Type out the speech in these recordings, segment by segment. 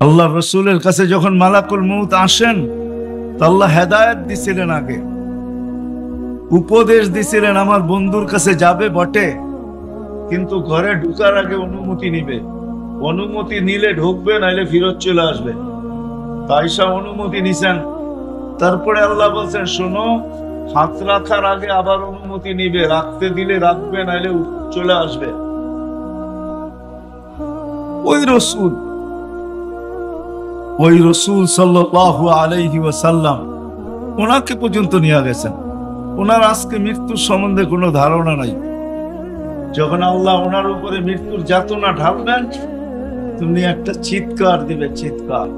আল্লাহ রসুলের কাছে যখন মালাকুল মউত আসেন, আল্লাহ হেদায়েত দিছিলেন, আগে উপদেশ দিছিলেন, আমার বন্ধুর কাছে যাবে বটে, কিন্তু ঘরে ঢুকার আগে অনুমতি নিবে, অনুমতি নিলে ঢুকবে, নাইলে ফিরত চলে আসবে। তাইসা অনুমতি নিছেন। তারপরে আল্লাহ বলছেন, শোনো, হাত রাখার আগে আবার অনুমতি নিবে, রাখতে দিলে রাখবে, নাইলে চলে আসবে। ওই রসুল সাল্লাল্লাহু আলাইহি ওয়াসাল্লাম ওনাকে পর্যন্ত নিয়ে গেছেন। ওনার আজকে মৃত্যুর সম্বন্ধে কোনো ধারণা নাই। যখন আল্লাহ ওনার উপরে মৃত্যুর যাতনা ঢালবেন, তুমি একটা চিৎকার দিবে, চিৎকার,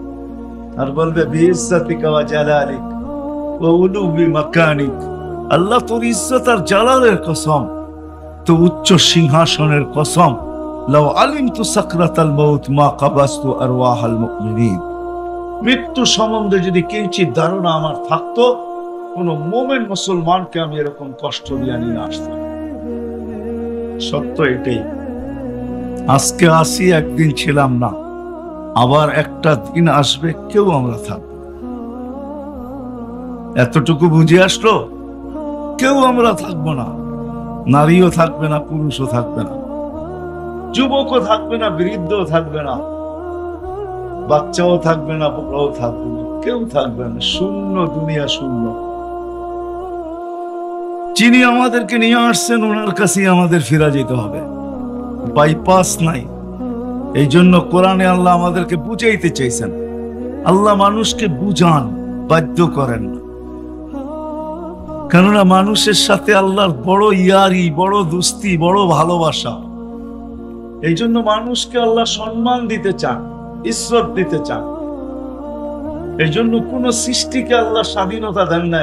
আর বলবে বিইজ্জাতিকা ওয়া জালালিক ওয়া উলুবি মাকানিক, আল্লাহ তোর ইজ্জত আর জালালের কসম, তো উচ্চ সিংহাসনের কসম, লাউ আলিমতু সাকরাতাল মাউত মা কাবাসতু আরওয়াহাল মুমিনিন। মৃত্যু সম্বন্ধে যদি কিঞ্চিত ধারণা আমার থাকতো, কোন মোমেন মুসলমানকে আমি এরকম কষ্ট দিয়ে নিয়ে আসতাম। সত্য এটাই। আজকে আসি, একদিন ছিলাম না, আবার একটা দিন আসবে, কেউ আমরা থাকবো। এতটুকু বুঝে আসলো, কেউ আমরা থাকবো না। নারীও থাকবে না, পুরুষও থাকবে না, যুবকও থাকবে না, বৃদ্ধও থাকবে না, বাচ্চাও থাকবে না, বড়ও থাকবে না, কেউ থাকবে না। শূন্য দুনিয়া, শূন্য। যিনি আমাদেরকে নিয়ে আসছেন, ওনার কাছেই আমাদের ফিরে যেতে হবে, বাইপাস নাই। এই জন্য কোরআনে আল্লাহ আমাদেরকে বুঝাইতে চাইছেন। আল্লাহ মানুষকে বুঝান, বাধ্য করেন না। কেননা মানুষের সাথে আল্লাহর বড় ইয়ারি, বড় দুস্তি, বড় ভালোবাসা। এই জন্য মানুষকে আল্লাহ সম্মান দিতে চান, ইজ্জত দিতে চান। এই জন্য কোন সৃষ্টিকে আল্লাহ স্বাধীনতা দেন না,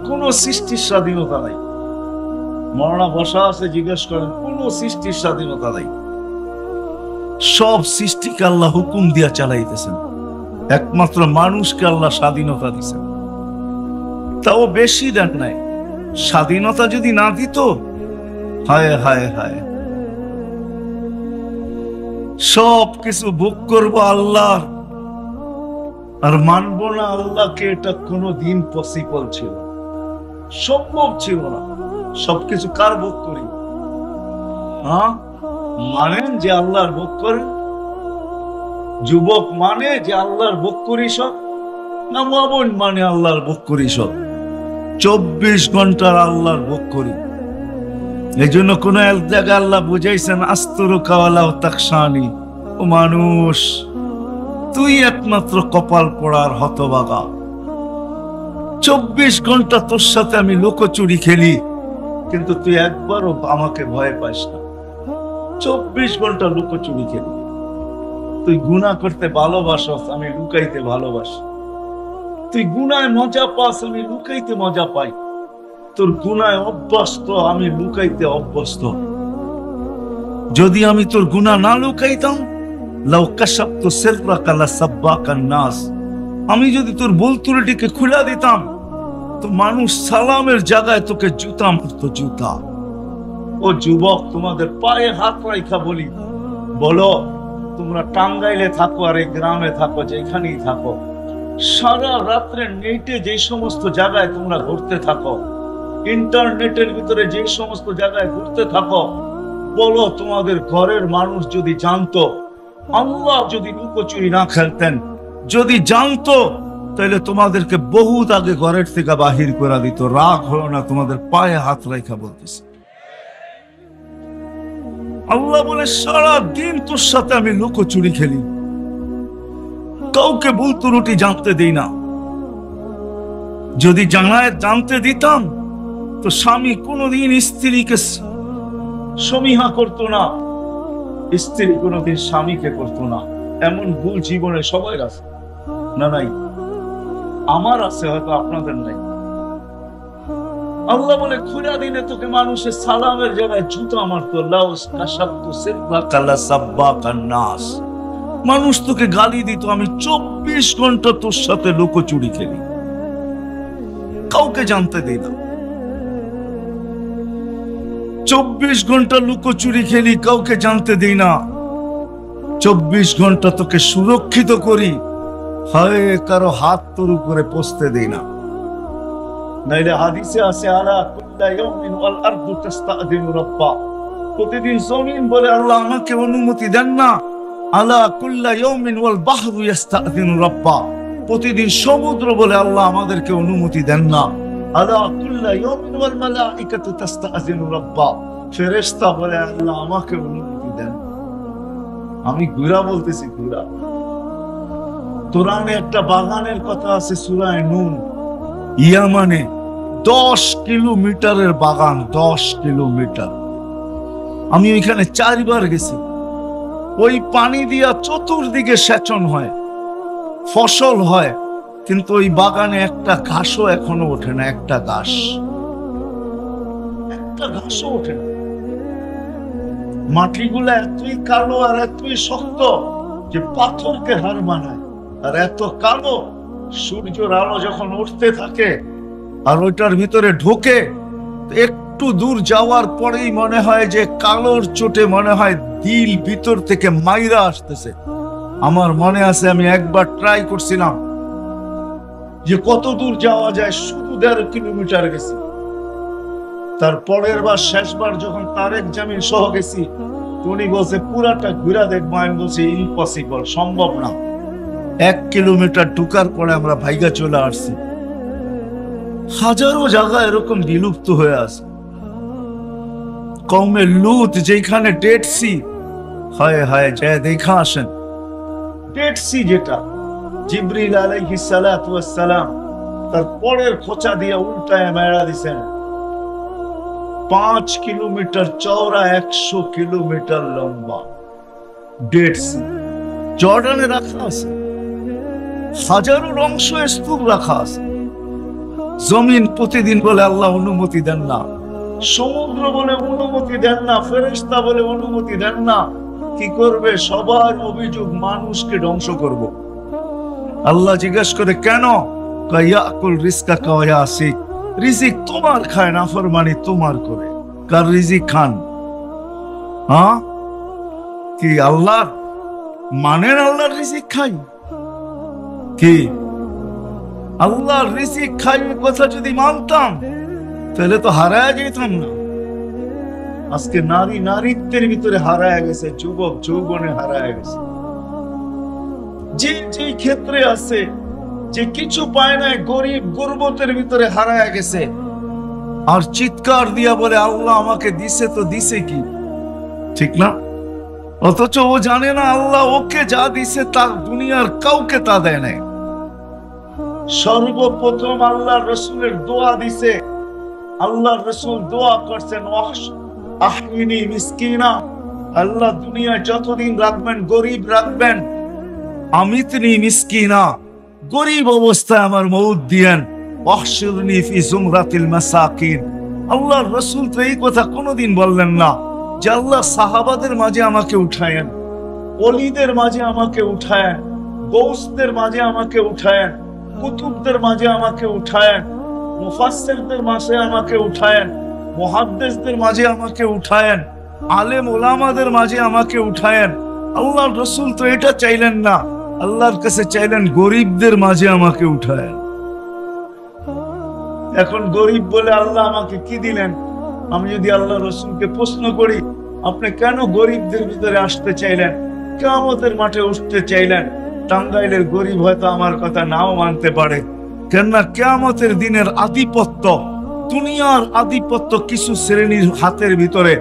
কোন সৃষ্টির স্বাধীনতা নাই। মরনা বসা আছে, জিজ্ঞেস করেন, কোন সৃষ্টির স্বাধীনতা নাই। সব সৃষ্টিকে আল্লাহ হুকুম দিয়া চালাইতেছেন, একমাত্র মানুষকে আল্লাহ স্বাধীনতা দিচ্ছেন, তাও বেশি দেন নাই। স্বাধীনতা যদি না দিত, হায় হায় হায়, সব কিছু ভোগ করবো আল্লাহ আর মানবো না আল্লাহকে, এটা কোনোদিন পসিবল ছিল, সম্ভব ছিল না। সবকিছু কার ভোগ করি? মানেন যে আল্লাহর ভোগ করেন? যুবক মানে যে আল্লাহর ভোগ করি সব, না মামুন মানে আল্লাহর ভোগ করি সব? 24 ঘন্টার আল্লাহর ভোগ করি। এই জন্য কোন এক জায়গায় আল্লাহ বুঝাইছেন, আস্তরুকা ওয়ালা তাকশানি, ও মানুষ, তুই একমাত্র কপাল পোড়ার হতভাগা। 24 ঘন্টা তোর সাথে আমি লুকোচুরি খেলি, কিন্তু তুই একবারও আমাকে ভয় পাস না। 24 ঘন্টা লুকোচুরি খেলি। তুই গুনাহ করতে ভালোবাসস, আমি লুকাইতে ভালোবাসি। তুই গুনায় মজা পাস, আমি লুকাইতে মজা পাই। তোর গুনায় অভ্যস্ত, আমি লুকাইতে অভ্যস্ত। যদি আমি তোর গুনাহ না লুকাইতাম, লাউ কাশাফতু সিররাকা লাসাব্বাকান নাস, আমি যদি তোর ভুল ত্রুটিকে খুলে দিতাম, তো মানুষ সালামের জায়গায় তোকে জুতা মারতো, জুতা। ও যুবক, তোমাদের পায়ে হাত রাখা বলি, বলো, তোমরা টাঙ্গাইলে থাকো আর এই গ্রামে থাকো, যেখানেই থাকো, সারা রাত্রে নেটে যে সমস্ত জায়গায় তোমরা ঘুরতে থাকো, ইন্টারনেটের ভিতরে যে সমস্ত জায়গায় ঘুরতে থাকো, বলো, তোমাদের ঘরের মানুষ যদি জানতো, আল্লাহ যদি লুকোচুরি না খেলতেন, যদি জানতো, তাহলে তোমাদেরকে বহুত আগে ঘরের থেকে বাহির করে দিত। রাগ হলো না, তোমাদের পায়ে হাত রাখা বলতেছে। আল্লাহ বলে, সারা দিন তোর সাথে আমি লুকোচুরি খেলি, কাউকে ভুল ত্রুটি জানতে দেই না। যদি জানতে দিতাম, তো স্বামী কোনোদিন স্ত্রীকে সমীহা করতো না, স্ত্রী কোনোদিন স্বামীকে করতো না। এমন ভুল জীবনে সবাই আছে না? নাই? আমার আছে, হয়তো আপনাদের নাই। আল্লাহ বলে, খুরা দিনে তোকে মানুষের সালামের জায়গায় জুতা মারতো। মানুষ তোকে গালি দিত, আমি 24 ঘন্টা তোর সাথে লুকোচুরি খেলি, কাউকে জানতে দিই না। 24 ঘন্টা লুকোচুরি খেলি, কাউকে জানতে দিই না। 24 ঘন্টা তোকে সুরক্ষিত করি, হয় কারো হাত তোর উপরে পৌঁছতে দেই না। নাইলে হাদিসে আছে আলা কুল্লা ইয়াউমিন ওয়াল আরদু তাস্তাযিনু রাব্বা, প্রতিদিন জমিন বলে আল্লাহ আমাকে অনুমতি দেন না। আলা কুল্লা ইয়াউমিন ওয়াল বাহরু ইস্তাযিনু রাব্বা, প্রতিদিন সমুদ্র বলে আল্লাহ আমাদেরকে অনুমতি দেন না। আলা কুল্লা ইয়াউমিন ওয়াল মালাইকাতু তাস্তাযিনু রাব্বা, ফেরেশতা বলে আল্লাহ আমাকে অনুমতি দেন। আমি ঘুরা বলতেছি, ঘুরা। কোরআনে একটা বাগানের কথা আছে সূরা নূন, ইয়ামানে 10 কিলোমিটারের বাগান, 10 কিলোমিটার। আমি ওইখানে 4 বার গেছি। ওই পানি দিয়া চতুর্দিকে সেচন হয়, ফসল হয়, কিন্তু ওই বাগানে একটা ঘাসও এখনো ওঠে না, একটা ঘাসও ওঠে না। মাটিগুলা এতই কালো আর এতই শক্ত যে পাথরকে হার মানায়, আর এত কালো সূর্যের আলো যখন উঠতে থাকে আর ওইটার ভিতরে ঢোকে, একটু দূর যাওয়ার পরেই মনে হয় যে কালোর চোটে মনে হয় দিল ভিতর থেকে মাইরা আসতেছে। আমার মনে আছে আমি একবার ট্রাই করছিলাম যে কত দূর যাওয়া যায়, শুধু 1.5 কিলোমিটার গেছি। তার পরের বার, শেষবার যখন তারেক জামিল সহ গেছি, উনি বলছে পুরাটা ঘুরা দেখবো। আমি বলছি ইম্পসিবল, সম্ভব না। 1 কিলোমিটার ঢুকার পরে আমরা ভাইগা চলে আসছি। হাজারো জায়গা এরকম বিলুপ্ত হয়ে আছে। কওমে লুত যেখানে ডেড সি, হায় হায় যায় দেখা আসেন। ডেড সি যেটা জিবরিল আলাইহিস সালাতু ওয়াস সালাম তার পরের খোঁচা দিয়ে উল্টায় মেরা দিছেন। 5 কিলোমিটার চওড়া, 100 কিলোমিটার লম্বা ডেড সি জর্ডানে রাখা আছে। হাজারো অংশ স্তূপ রাখা আছে। জমিন প্রতিদিন বলে আল্লাহ অনুমতি দেন না, সমুদ্র বলে অনুমতি দেন না, ফেরেশতা বলে অনুমতি দেন না। কি করবে? সবার অভিযোগ মানুষকে ধ্বংস করব। আল্লাহ জিজ্ঞেস করে কেন? ইয়াকুল রিজকাকা ওয়া ইয়াসিক, রিজিক তোমার খায়, নাফরমানি তোমার করে। কার রিজিক খান? হ্যাঁ, কি আল্লাহ মানেন? আল্লাহর রিজিক খাই কি? আল্লাহর রিজিক খাই কথা যদি মানতাম তাহলে তো হারায় যেতাম না। আজকে নারী নারীত্বের ভিতরে হারায় গেছে, যুবক যৌবনে হারায় গেছে। যে যে ক্ষেত্রে আছে, যে কিছু পায় না, গরিব গুরবতের ভিতরে হারায় গেছে। আর চিৎকার দিয়া বলে আল্লাহ আমাকে দিছে, তো দিছে কি? ঠিক না? অথচ ও জানে না আল্লাহ ওকে যা দিছে তা দুনিয়ার কাউকে তা দেয় নাই। সর্বপ্রথম আল্লাহর রাসূলের দোয়া দিছে। আল্লাহর রাসূল দোয়া করছেন, আহইনি মিসকিনা, আল্লাহ দুনিয়ায় যতদিন রাখবেন গরিব রাখবেন। আমিতনি মিসকিনা, গরিব অবস্থায় আমার মউত দিয়েন। ওয়াহশুরনি ফি জুমরাতিল মাসাকিন। আল্লাহর রাসূল তো এই কথা কোনোদিন বললেন না যে আল্লাহ সাহাবাদের মাঝে আমাকে উঠায়েন, ওলিদের মাঝে আমাকে উঠায়েন, গৌসদের মাঝে আমাকে উঠায়েন, কুতুবদের মাঝে আমাকে উঠায়েন, মুফাসসিরদের মাঝে আমাকে উঠায়েন, মুহাদ্দিসদের মাঝে আমাকে উঠায়েন, আলেম ওলামাদের মাঝে আমাকে উঠায়েন। আল্লাহর রাসূল তো এটা চাইলেন না, আল্লাহর কাছে চাইলেন গরিবদের মাঝে আমাকে উঠায়েন। এখন গরিব বলে আল্লাহ আমাকে কি দিলেন? আমি যদি আল্লাহ রাসূলকে প্রশ্ন করি, আপনি কেন গরিবদের ভিতরে আসতে চাইলেন, কিয়ামতের মাঠে উঠতে চাইলেন? টাঙ্গাইলের গরিব হয়তো আমার কথা নাও মানতে পারে, কেননা কিয়ামতের দিনের আধিপত্য, দুনিয়ার আধিপত্য কিছু শ্রেণীর হাতের ভিতরে,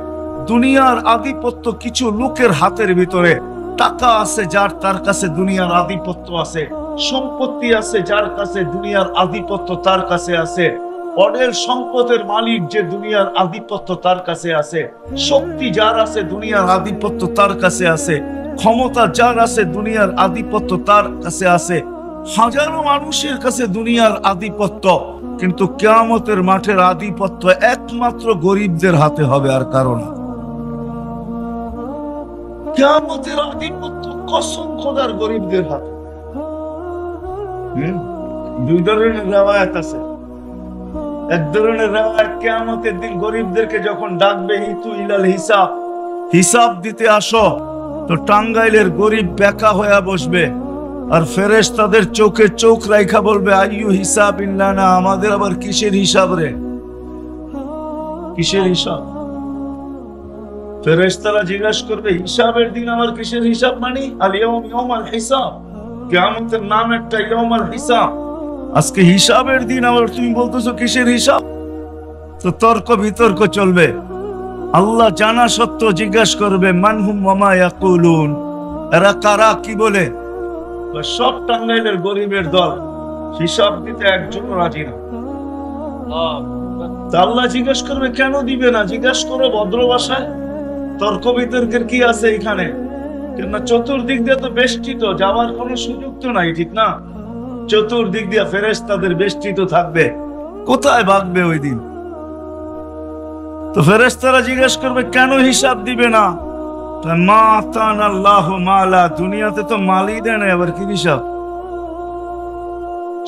দুনিয়ার আধিপত্য কিছু লোকের হাতের ভিতরে। টাকা আছে যার, তার কাছে দুনিয়ার আধিপত্য আছে। সম্পত্তি আছে যার কাছে, দুনিয়ার আধিপত্য তার কাছে আছে। অঢেল সম্পদের মালিক যে, দুনিয়ার আধিপত্য তার কাছে আছে। শক্তি যার আছে, দুনিয়ার আধিপত্য তার কাছে আছে। ক্ষমতা যার আছে, দুনিয়ার আধিপত্য তার কাছে আছে। হাজারো মানুষের কাছে দুনিয়ার আধিপত্য, কিন্তু কিয়ামতের মাঠের আধিপত্য একমাত্র গরিবদের হাতে হবে, আর কারণ কিয়ামতের আধিপত্য কসম খোদার গরিবদের হাতে। দুই ধরনের রিওয়ায়াত আছে। এক ধরনের রিওয়ায়াত, কিয়ামতের দিন গরিবদেরকে যখন ডাকবে, হিতু ইলাল হিসাব, হিসাব দিতে আসো। তো টাঙ্গাইলের গরিব বেকা হয়ে বসবে, আর ফেরেশতাদের চোখে চোখ রাইখা বলবে আইয়ু হিসাব ইল্লানা, আমাদের আবার কিসের হিসাব রে, কিসের হিসাব? ফেরেশতারা জিজ্ঞাসা করবে হিসাবের দিন আমার কিসের হিসাব? মানি আল ইয়াউমাল হিসাব, কিয়ামতের নাম একটা ইয়াউমাল হিসাব। আজকে হিসাবের দিন আবার তুমি বলতেছো কিসের হিসাব? তো তর্ক বিতর্ক চলবে। আল্লাহ জানা সত্ত্বেও জিজ্ঞাসা করবে মানহুম ওয়া মা ইয়াকুলুন, এরা কারা, কি বলে? সব টাঙ্গাইলের গরিবের দল, হিসাব দিতে একজন রাজি না। আল্লাহ জিজ্ঞাসা করবে কেন দিবে না? জিজ্ঞাসা করো ভদ্র ভাষায়। তর্ক বিতর্কের কি আছে এখানে? কেননা চতুর্দিক দিয়ে তো বেষ্টিত, যাওয়ার কোনো সুযোগ তো নাই, ঠিক না? চতুর্দিক দিয়ে ফেরেশতাদের বেষ্টিত থাকবে, কোথায় ভাগবে ওই দিন? তো ফেরেশতারা জিজ্ঞাসা করবে কেন হিসাব দিবে না? মা আতানা আল্লাহু মালা, দুনিয়াতে তো মালই দেয় না, আবার কি হিসাব?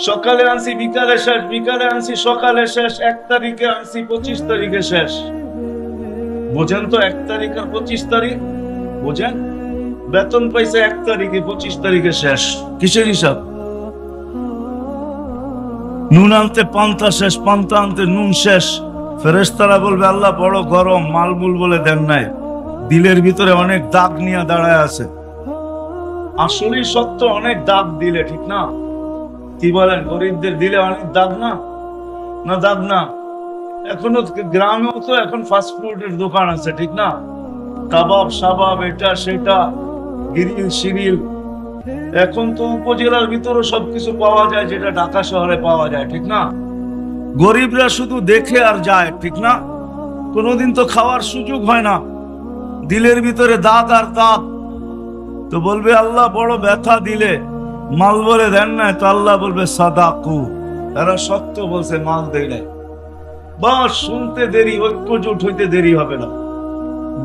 সকালে আনছি বিকালে শেষ, বিকালে আনছি সকালে শেষ, 1 তারিখে আনছি 25 তারিখে শেষ। বোঝেন তো 1 তারিখ আর 25 তারিখ বোঝেন? বেতন পাইছে 1 তারিখে, 25 তারিখে শেষ, কিসের হিসাব? নুন আনতে পান্তা শেষ, পান্তা আনতে নুন শেষ। ফেরেশতারা বলবে আল্লাহ বড় গরম, মালমুল বলে দেন নাই, দিলের ভিতরে অনেক দাগ নিয়ে দাঁড়ায় আছে। আসলেই সত্য, অনেক দাগ দিলে, ঠিক না? কি বলেন, গরিবদের দিলে অনেক দাগ না? না দাগ না? এখনো গ্রামেও তো এখন ফাস্ট ফুডের দোকান আছে, ঠিক না? কাবাব সাবাব, এটা সেটা, গিরিল শিরিল। এখন তো উপজেলার ভিতরে সবকিছু পাওয়া যায় যেটা ঢাকা শহরে পাওয়া যায়, ঠিক না? গরিবরা শুধু দেখে আর যায়, ঠিক না? কোনোদিন তো খাওয়ার সুযোগ হয় না, দিলের ভিতরে দাগ আর দাগ। তো বলবে আল্লাহ বড় ব্যথা দিলে, মাল বলে দেন না, তো আল্লাহ বলবে সাদাকু, এরা সত্য বলছে, মাল দেয় নাই। বাস শুনতে দেরি, ঐক্যজোট হইতে দেরি হবে না।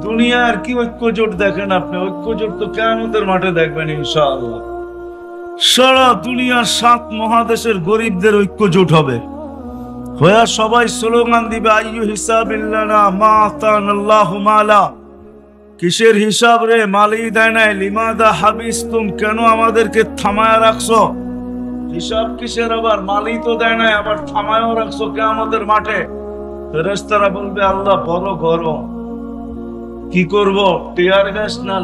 দুনিয়ার কি ঐক্যজোট দেখেন আপনি? ঐক্যজোট তো কিয়ামতের মাঠে দেখবেন ইনশাআল্লাহ। সারা দুনিয়ার 7 মহাদেশের গরিবদের ঐক্যজোট হবে, হয়ে সবাই স্লোগান দিবে আইয়ু হিসাবিল্লানা মা আতানাল্লাহু মালা, কিসের হিসাব রে, মালই দেয় নাই। লিমাদা হাবিসতুম, কেন আমাদেরকে থামায় রাখছো? হিসাব কিসের আবার? মালই তো দেয় নাই, আবার থামায়ও রাখছো কিয়ামতের মাঠে। ফেরেশতারা বলবে আল্লাহ বড় গরম, কি করব, টিয়ার গ্যাস না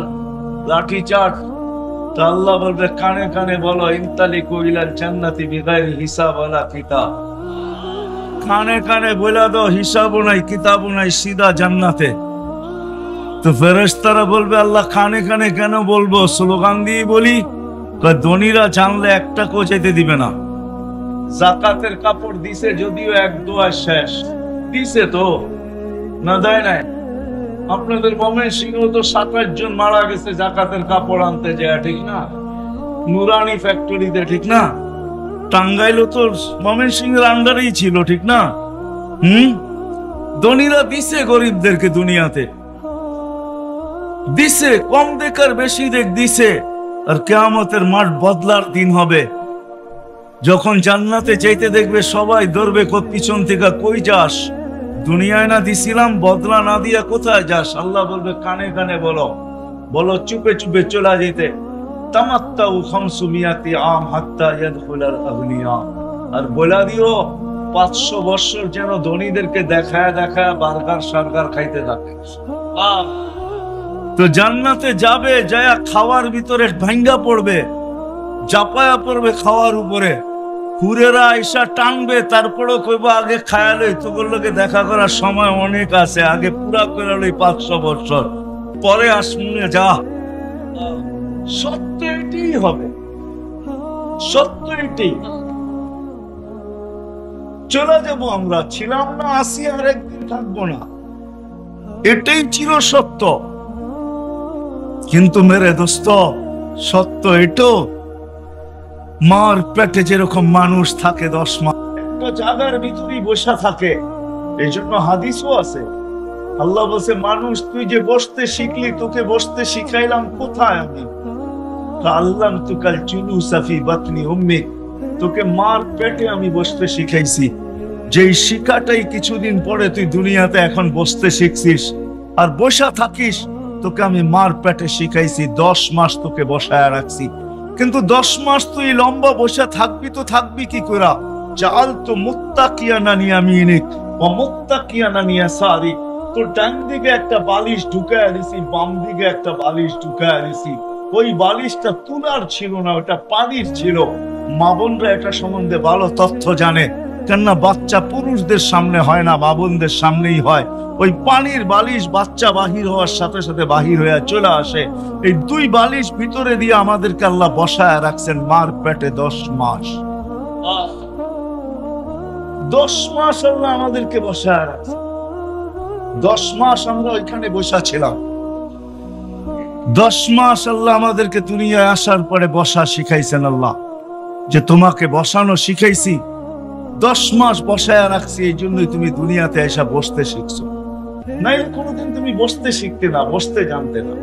লাঠি চাট? তা আল্লাহ বলবে কানে কানে বলো ইনতালিকু ইলাল জান্নাতি বিগাইরি হিসাব ওয়ালা কিতাব, কানে কানে বলে দাও হিসাবও নাই কিতাবও নাই, সিধা জান্নাতে। তো ফেরেশতারা বলবে আল্লাহ কানে কানে কেন বলবো, স্লোগান দিয়ে বলি। ধনীরা জানলে একটা কো যেতে দিবে না। যাকাতের কাপড় দিছে যদিও 1 দোয়া শেষ, দিছে তো না দেয় নাই? আপনাদের ময়মনসিংহ তো 27 জন মারা গেছে যাকাতের কাপড় আনতে যায়, ঠিক না? নুরানি ফ্যাক্টরিতে, ঠিক না? টাঙ্গাইলও তো ময়মনসিংহের আন্ডারেই ছিল, ঠিক না? ধনীরা দিছে গরিবদেরকে, দুনিয়াতে দিছে, কম দেখার বেশি দেখ দিছে। আর কিয়ামতের মাঠ বদলার দিন হবে, যখন জান্নাতে যাইতে দেখবে সবাই ধরবে পিছন থেকে, কই যাস? দুনিয়ায় না দিছিলাম, বদলা না দিয়া কোথায় যাস? আল্লাহ বলবে কানে কানে বলো, বলো চুপে চুপে চলে যেতে। তামাত্তাউ 500 আম হাত্তা ইয়াদখুলাল আগনিয়া, আর বলা দিও 500 বছর যেন ধনীদেরকে দেখায় দেখায় বার্গার সার্গার খাইতে থাকে। তো জান্নাতে যাবে, যায়া খাওয়ার ভিতরে ভাঙ্গা পড়বে, চাপায়া পড়বে খাওয়ার উপরে, হুরেরা আইসা টানবে, তারপরেও কইব আগে খায়ালই, তোগুলোকে দেখা করার সময় অনেক আছে, আগে পুরা করে লই 500 বছর, পরে আসমুনে যা। সত্য এটাই হবে, সত্য এটাই। চলে যাবো আমরা, ছিলাম না, আসি, আর একদিন থাকবো না, এটাই চির সত্য। কিন্তু মেরে দোস্ত, সত্য এটো, মার পেটে যেরকম মানুষ থাকে 10 মাস একটা জায়গার ভিতরেই বসা থাকে, এই জন্য হাদিসও আছে। আল্লাহ বলছে মানুষ তুই যে বসতে শিখলি, তোকে বসতে শিখাইলাম কোথায় আমি? আল্লাহ তুকাল চুলু সাফি বাতনি উম্মিক, তোকে মার পেটে আমি বসতে শিখাইছি। যেই শিখাটাই কিছুদিন পরে তুই দুনিয়াতে এখন বসতে শিখছিস আর বসা থাকিস, তোকে আমি মার পেটে শিখাইছি, 10 মাস তোকে বসায় রাখছি, কিন্তু 10 মাস তুই লম্বা বসে থাকবি তো থাকবি কি করে? জাল তো মুত্তাকিয়ানা ইয়ামিনিক ওয়া মুত্তাকিয়ানা ইয়াসারিক, তোর ডান দিকে একটা বালিশ ঢুকায় দিছি, বাম দিকে একটা বালিশ ঢুকায় দিছি। ওই বালিশটা তুলার ছিল না, ওটা পানির ছিল। মা বোনরা এটা সম্বন্ধে ভালো তথ্য জানে, কেননা বাচ্চা পুরুষদের সামনে হয় না, মা বোনদের সামনেই হয়। ওই পানির বালিশ বাচ্চা বাহির হওয়ার সাথে সাথে বাহির হয়ে চলে আসে। এই 2 বালিশ ভিতরে দিয়ে আমাদেরকে আল্লাহ বসায় রাখছেন মার পেটে 10 মাস। 10 মাস আল্লাহ আমাদেরকে বসায় রাখছেন। 10 মাস আমরা ওইখানে বসা ছিলাম। 10 মাস আল্লাহ আমাদেরকে দুনিয়ায় আসার পরে বসা শিখাইছেন। আল্লাহ যে তোমাকে বসানো শিখাইছি, 10 মাস বসায় রাখছি, এই জন্যই তুমি দুনিয়াতে এসে বসতে শিখছো। নাইলে কোনোদিন তুমি বসতে শিখতে না, বসতে জানতে না।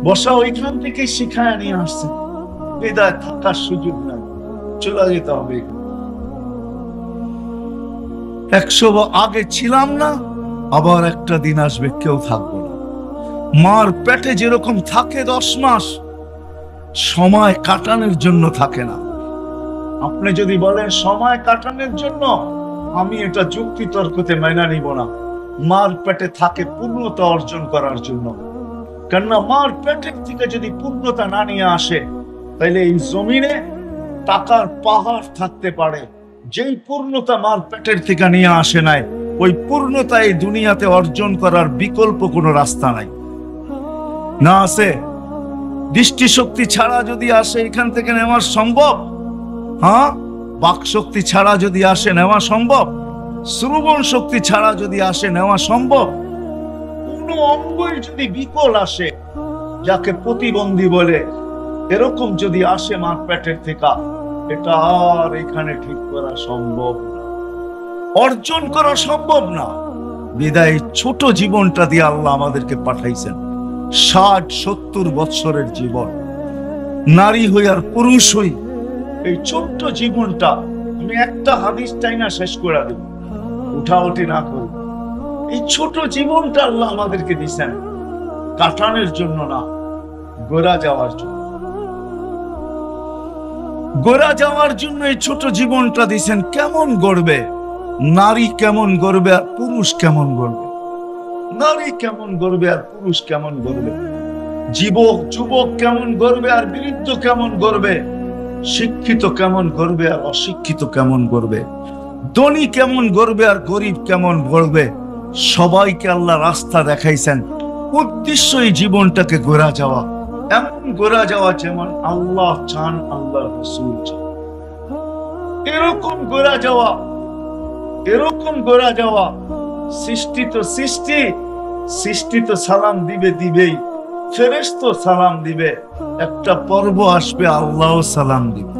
বসা ওইখান থেকে শিখায় নিয়ে আসছে। বিদায় থাকার সুযোগ নাই, চলে যেতে হবে। 100 আগে ছিলাম না, আবার একটা দিন আসবে কেউ থাকবো না। মার পেটে যেরকম থাকে 10 মাস, সময় কাটানোর জন্য থাকে না। আপনি যদি বলেন সময় কাটানোর জন্য, আমি এটা যুক্তি তর্কতে মেনে নিব না। মার পেটে থাকে পূর্ণতা অর্জন করার জন্য। কেননা মার পেটের থেকে যদি পূর্ণতা না নিয়ে আসে, তাহলে এই জমিনে টাকার পাহাড় থাকতে পারে। যেই পূর্ণতা মার পেটের থেকে নিয়ে আসে নাই, ওই পূর্ণতা এই দুনিয়াতে অর্জন করার বিকল্প কোনো রাস্তা নাই। না আছে? দৃষ্টিশক্তি ছাড়া যদি আসে এখান থেকে নেওয়া সম্ভব? হ্যাঁ, বাক শক্তি ছাড়া যদি আসে নেওয়া সম্ভব? শ্রবণ শক্তি ছাড়া যদি আসে নেওয়া সম্ভব? কোন অঙ্গই যদি বিকল আসে, যাকে প্রতিবন্ধী বলে, এরকম যদি আসে মার পেটের থেকে, এটা আর এখানে ঠিক করা সম্ভব না, অর্জন করা সম্ভব না। বিদায় ছোট জীবনটা দিয়ে আল্লাহ আমাদেরকে পাঠাইছেন। 60-70 বৎসরের জীবন, নারী হই আর পুরুষ হই, এই ছোট্ট জীবনটা আমি একটা হাদিসটাই না শেষ করে দেব, উঠাউঠি না করি। এই ছোট জীবনটা আল্লাহ আমাদেরকে দিচ্ছেন কাটানোর জন্য না, গোড়া যাওয়ার জন্য। গোড়া যাওয়ার জন্য এই ছোট জীবনটা দিচ্ছেন। কেমন গড়বে? নারী কেমন গড়বে আর পুরুষ কেমন গড়বে? নারী কেমন গড়বে আর পুরুষ কেমন গড়বে? যুবক কেমন গড়বে আর বৃদ্ধ কেমন গড়বে? শিক্ষিত কেমন গড়বে আর অশিক্ষিত কেমন গড়বে? ধনী কেমন গড়বে আর গরিব কেমন গড়বে? সবাইকে আল্লাহ রাস্তা দেখাইছেন। উদ্দেশ্য এই জীবনটাকে গোড়া যাওয়া, এমন গোড়া যাওয়া যেমন আল্লাহ চান, আল্লাহ রাসূল চান। এরকম গোড়া যাওয়া, এরকম গোড়া যাওয়া। সৃষ্টি তো সালাম দিবেই, ফেরেশতা সালাম দিবে। একটা পর্ব আসবে আল্লাহ সালাম দিবে,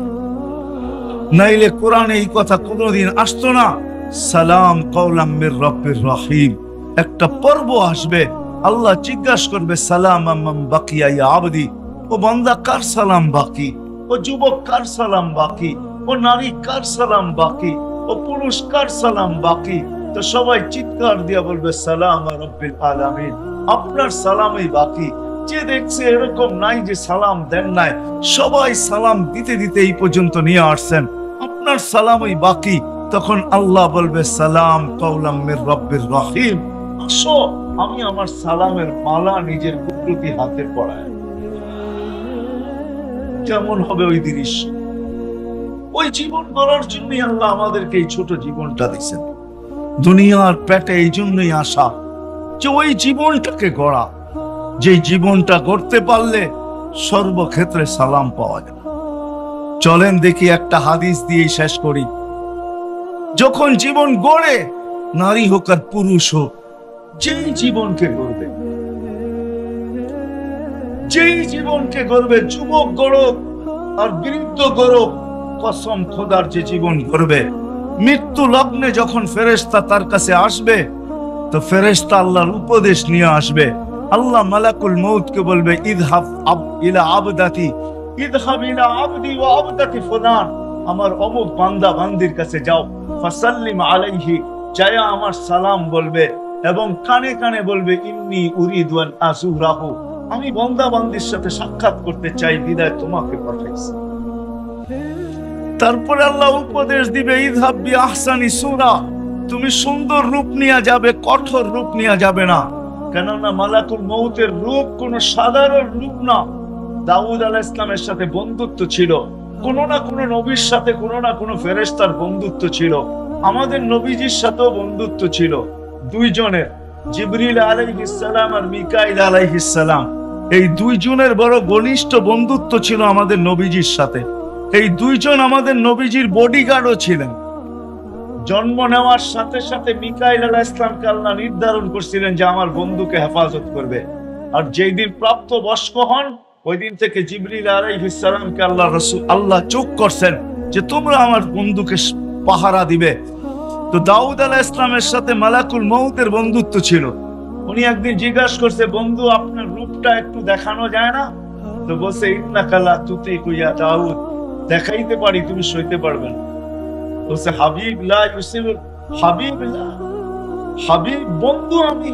নাইলে কোরআনে এই কথা কোনোদিন আসতো না। সালাম কাওলাম মির রাব্বির রহিম, একটা পর্ব আসবে, আল্লাহ জিজ্ঞাসা করবে সালাম আম্মান বাকিয়া ইয়া আবদি, ও বান্দা কার সালাম বাকি? ও যুবক কার সালাম বাকি? ও নারী কার সালাম বাকি? ও পুরুষ কার সালাম বাকি? তো সবাই চিৎকার দিয়া বলবে সালাম রাব্বিল আলামিন, আপনার সালামই বাকি। যে দেখছে এরকম নাই যে সালাম দেন নাই, সবাই সালাম দিতে দিতে এই পর্যন্ত নিয়ে আসছেন, আপনার সালামই বাকি। তখন আল্লাহ বলবে সালাম কাওলাম মির রাব্বির রহিম, আসো আমি আমার সালামের মালা নিজের কুদরতি হাতে পড়াই। কেমন হবে ওই দৃশ্য? ওই জীবন গড়ার জন্যই আল্লাহ আমাদেরকে এই ছোট জীবনটা দিয়েছেন। দুনিয়ার পেটে এই জন্যই আসা যে ওই জীবনটাকে গড়া, যে জীবনটা গড়তে পারলে সর্বক্ষেত্রে সালাম পাওয়া যায়। চলেন দেখি একটা হাদিস দিয়ে শেষ করি। যখন জীবন গড়ে, নারী হোক আর পুরুষ হোক, যেই জীবনকে গড়বে, যেই জীবনকে গড়বে, যুবক গড়ক আর বৃদ্ধ গড়ক, কসম খোদার যে জীবন গড়বে, মৃত্যু লগ্নে যখন ফেরেশতা তার কাছে আসবে, তো ফেরেশতা আল্লাহর উপদেশ নিয়ে আসবে। আল্লাহ মালাকুল মউতকে বলবে ইযহাব ইলা আবদাতি, ইযহাব ইলা আবদি ওয়া আবদাতি ফুলান, আমার অমুক বান্দা বান্দির কাছে যাও, ফাসাল্লিম আলাইহি, যায়া আমার সালাম বলবে। এবং কানে কানে বলবে ইন্নী উরিদু আন আযুরাহু, আমি বান্দা বান্দির সাথে সাক্ষাৎ করতে চাই, বিদায় তোমাকে পাঠাইছি। তারপরে আল্লাহ উপদেশ দিবে ইযহাব বিআহসানি সূরা, তুমি সুন্দর রূপ নিয়ে যাবে, কঠোর রূপ নিয়ে যাবে না, কেননা মালাকুল মউতের রূপ কোন সাধারণ রূপ না। দাউদ আলাইহিস সালামের সাথে বন্ধুত্ব ছিল, কোন না কোন নবীর সাথে কোন না কোন ফেরেশতার বন্ধুত্ব ছিল, আমাদের নবীজির সাথেও বন্ধুত্ব ছিল দুইজনের, জিবরিল আলাইহিস সালাম আর মিকাইল আলাইহিস সালাম। এই দুইজনের বড় ঘনিষ্ঠ বন্ধুত্ব ছিল আমাদের নবীজির সাথে। এই দুইজন আমাদের নবীজির বডিগার্ডও ছিলেন। জন্ম নেওয়ার সাথে সাথে মিকাইল আলাইহিস সালামকে আল্লাহ নির্ধারণ করছিলেন যে আমার বন্ধুকে হেফাজত করবে, আর যেই দিন প্রাপ্ত বয়স্ক হন ওই দিন থেকে জিবরিল আলাইহিস সালামকে আল্লাহ চোখ করছেন যে তোমরা আমার বন্ধুকে পাহারা দিবে। তো দাউদ আলাইহিস সালামের সাথে মালাকুল মউতের বন্ধুত্ব ছিল। উনি একদিন জিজ্ঞাসা করছে, বন্ধু আপনার রূপটা একটু দেখানো যায় না? তো বলছে ইন্নাকা লা তুতিকু ইয়া দাউদ, দেখাইতে পারি, তুমি সইতে পারবে না। বলছে হাবিব লা ইউসিল, হাবিব লা, হাবিব বন্ধু আমি,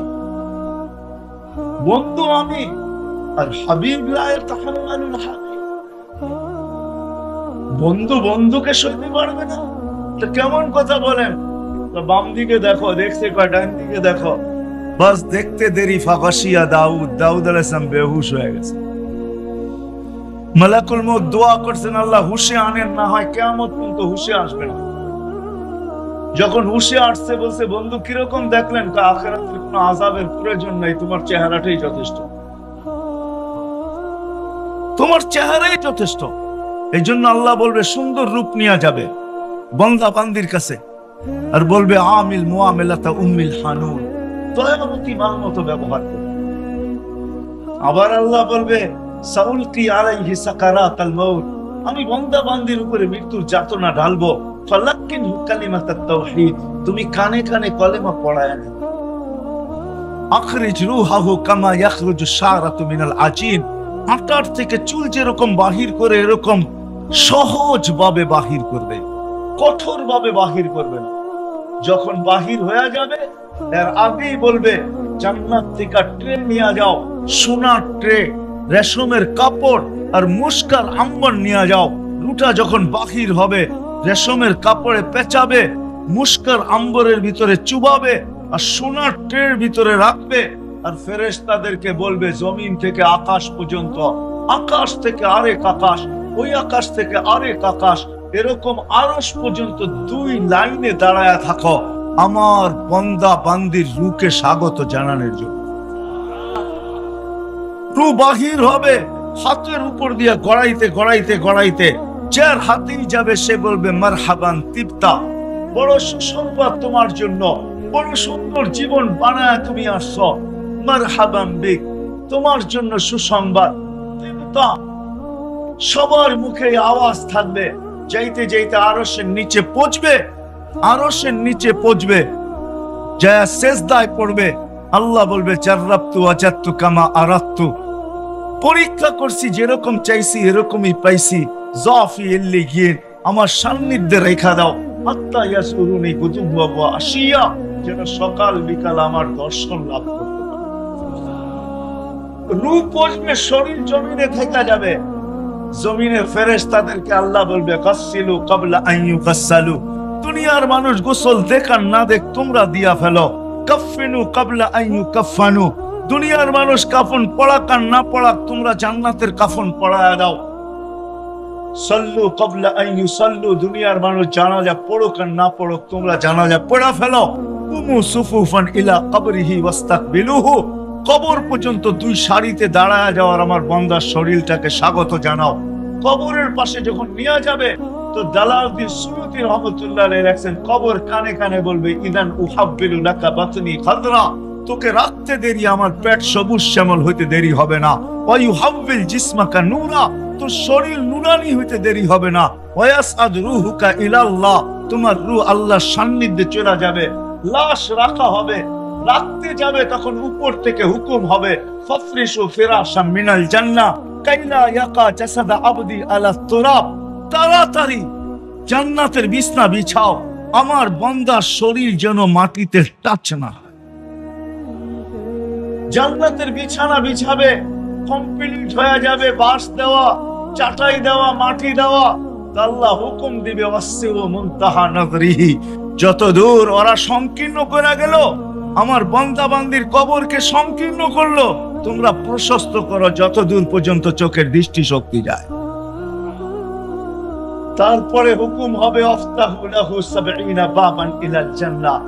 বন্ধু আমি, আর হাবিব লা ইয়াতাহাম্মালুল হাবিব, বন্ধু বন্ধুকে সইতে পারবে না, তো কেমন কথা বলেন? বাম দিকে দেখো, দেখছে কয়, ডান দিকে দেখো, বাস দেখতে দেরি ফাগাশিয়া দাউদ, দাউদ আলাইহিস সালাম বেহুশ হয়ে গেছে। মালাকুল মউত দোয়া করছেন আল্লাহ হুশে আনেন, না হয় কিয়ামত পর্যন্ত হুশে আসবে না। যখন হুশে আসছে বলছে বন্ধু কিরকম দেখলেন? আখিরাতের কোনো আযাবের প্রয়োজন নাই, তোমার চেহারাটাই যথেষ্ট, তোমার চেহারাই যথেষ্ট। এই জন্য আল্লাহ বলবে সুন্দর রূপ নিয়ে যাবে বান্দা বান্দির কাছে, আর বলবে আমিল মুআমিলাতা উম্মিল হানুন, দয়াবতী মার মতো ব্যবহার করবে। আবার আল্লাহ বলবে সাউলকি আলাইহি সাকারাতাল মাউত, আমি বান্দা বান্দির উপরে মৃত্যুর যাতনা ঢালবো, ফালাক্কিনহু কালিমাতাত তাওহীদ, তুমি কানে কানে কলেমা পড়ায় না। আখরিজ রূহাহু কামা ইয়াখরুজু শারাতু মিনাল আজিন, আটার থেকে চুল যেরকম বাহির করে এরকম সহজ ভাবে বাহির করবে, কঠোর ভাবে বাহির করবে না। যখন বাহির হয়ে যাবে এর আগেই বলবে জান্নাত থেকে ট্রে নিয়ে যাও, সোনার ট্রে, রেশমের কাপড় আর মুস্কার আম্বর নিয়ে যাও। রুটা যখন বাহির হবে রেশমের কাপড়ে পেঁচাবে, মুস্কার আম্বরের ভিতরে চুবাবে আর সোনার ট্রের ভিতরে রাখবে। আর ফেরেশতাদেরকে বলবে জমিন থেকে আকাশ পর্যন্ত, আকাশ থেকে আরেক আকাশ, ওই আকাশ থেকে আরেক আকাশ, এরকম আরশ পর্যন্ত দুই লাইনে দাঁড়ায় থাকো আমার বান্দা বান্দির রূকে স্বাগত জানানোর জন্য। রূহ বাহির হবে, হাতের উপর দিয়ে গড়াইতে গড়াইতে গড়াইতে যার হাতেই যাবে সে বলবে মারহাবান তিবতা, বড় সুসংবাদ তোমার জন্য, বড় সুন্দর জীবন বানায় তুমি আসছো, মারহাবান বিক, তোমার জন্য সুসংবাদ। তিবতা, সবার মুখে আওয়াজ থাকবে। যাইতে যাইতে আরশের নিচে পৌঁছবে, আরশের নিচে পৌঁছবে, যা সেজদায় পড়বে। আল্লাহ বলবে জাররাবতু ওয়াজাদতু কামা আরাদতু, পরীক্ষা করছি, যেরকম চাইছি এরকমই পাইছি। যাফি ইল্লিগিন, আমার সান্নিধ্যে রেখা দাও। হাত্তা ইয়াসুরুনি গুদুওয়া ওয়া আশিয়া, যেন সকাল বিকাল আমার দর্শন লাভ করতে পারে। রূহ পৌঁছবে, শরীর জমিনে থেকে যাবে। জমিনের ফেরেশতাদেরকে আল্লাহ বলবে গাসসিলু ক্বাবলা আন ইউগাসসালু, দুনিয়ার মানুষ গোসল দেখার না দেখ তোমরা দিয়া ফেলো। কাফফিনু ক্বাবলা আন ইউকাফফানু, দুনিয়ার মানুষ কাফন পড়াক আর না পড়াক তোমরা জান্নাতের কাফন পড়ায়া দাও। সাল্লু ক্বাবলা আন ইউসাল্লু, দুনিয়ার মানুষ জানাজা পড়ুক আর না পড়ুক তোমরা জানাজা পড়া ফেলো। কুমু সুফুফান ইলা কবরিহি ওয়াস্তাকবিলুহু, কবর পর্যন্ত দুই সারিতে দাঁড়ায়া যাওয়ার আমার বান্দার শরীরটাকে স্বাগত জানাও। কবরের পাশে যখন নিয়ে যাবে তো জালালউদ্দিন সুয়ুতী রহমাতুল্লাহ আলাইহি লেখেন, কবর কানে কানে বলবে ইদান উহাব্বিলু লাকা বাতনি খাদরা, তোকে রাখতে দেরি আমার পেট সবুজ শ্যামল হইতে দেরি হবে না। ওয়া ইউহাব্বিল জিসমাকা নূরা, তোর শরীর নুরানি হইতে দেরি হবে না। ওয়া ইয়াসআদ রূহুকা ইলাল্লাহ, তোমার রূহ আল্লাহর সান্নিধ্যে চলে যাবে। লাশ রাখা হবে, রাখতে যাবে তখন উপর থেকে হুকুম হবে ফাফরিশু ফিরাশাম মিনাল জান্নাহ কাইলা ইয়াকা জাসাদা আবদি আলা তুরাব, তাড়াতাড়ি জান্নাতের বিছনা বিছাও, আমার বান্দার শরীর যেন মাটিতে টাচ না হয়। জান্নাতের বিছানা বিছাবে, কমপ্লিট হয়ে যাবে, বাঁশ দেওয়া, চাটাই দেওয়া, মাটি দেওয়া। আল্লাহ হুকুম দিবে ওয়াসিউ মুনতাহা নজরিহি, যত দূর ওরা সংকীর্ণ করে গেল, আমার বান্দা বান্দির কবরকে সংকীর্ণ করলো, তোমরা প্রশস্ত করো যত দূর পর্যন্ত চোখের দৃষ্টি শক্তি যায়। তারপরে হুকুম হবে আফতাহু লাহু সাবঈনা বাবান ইলাল জান্নাহ,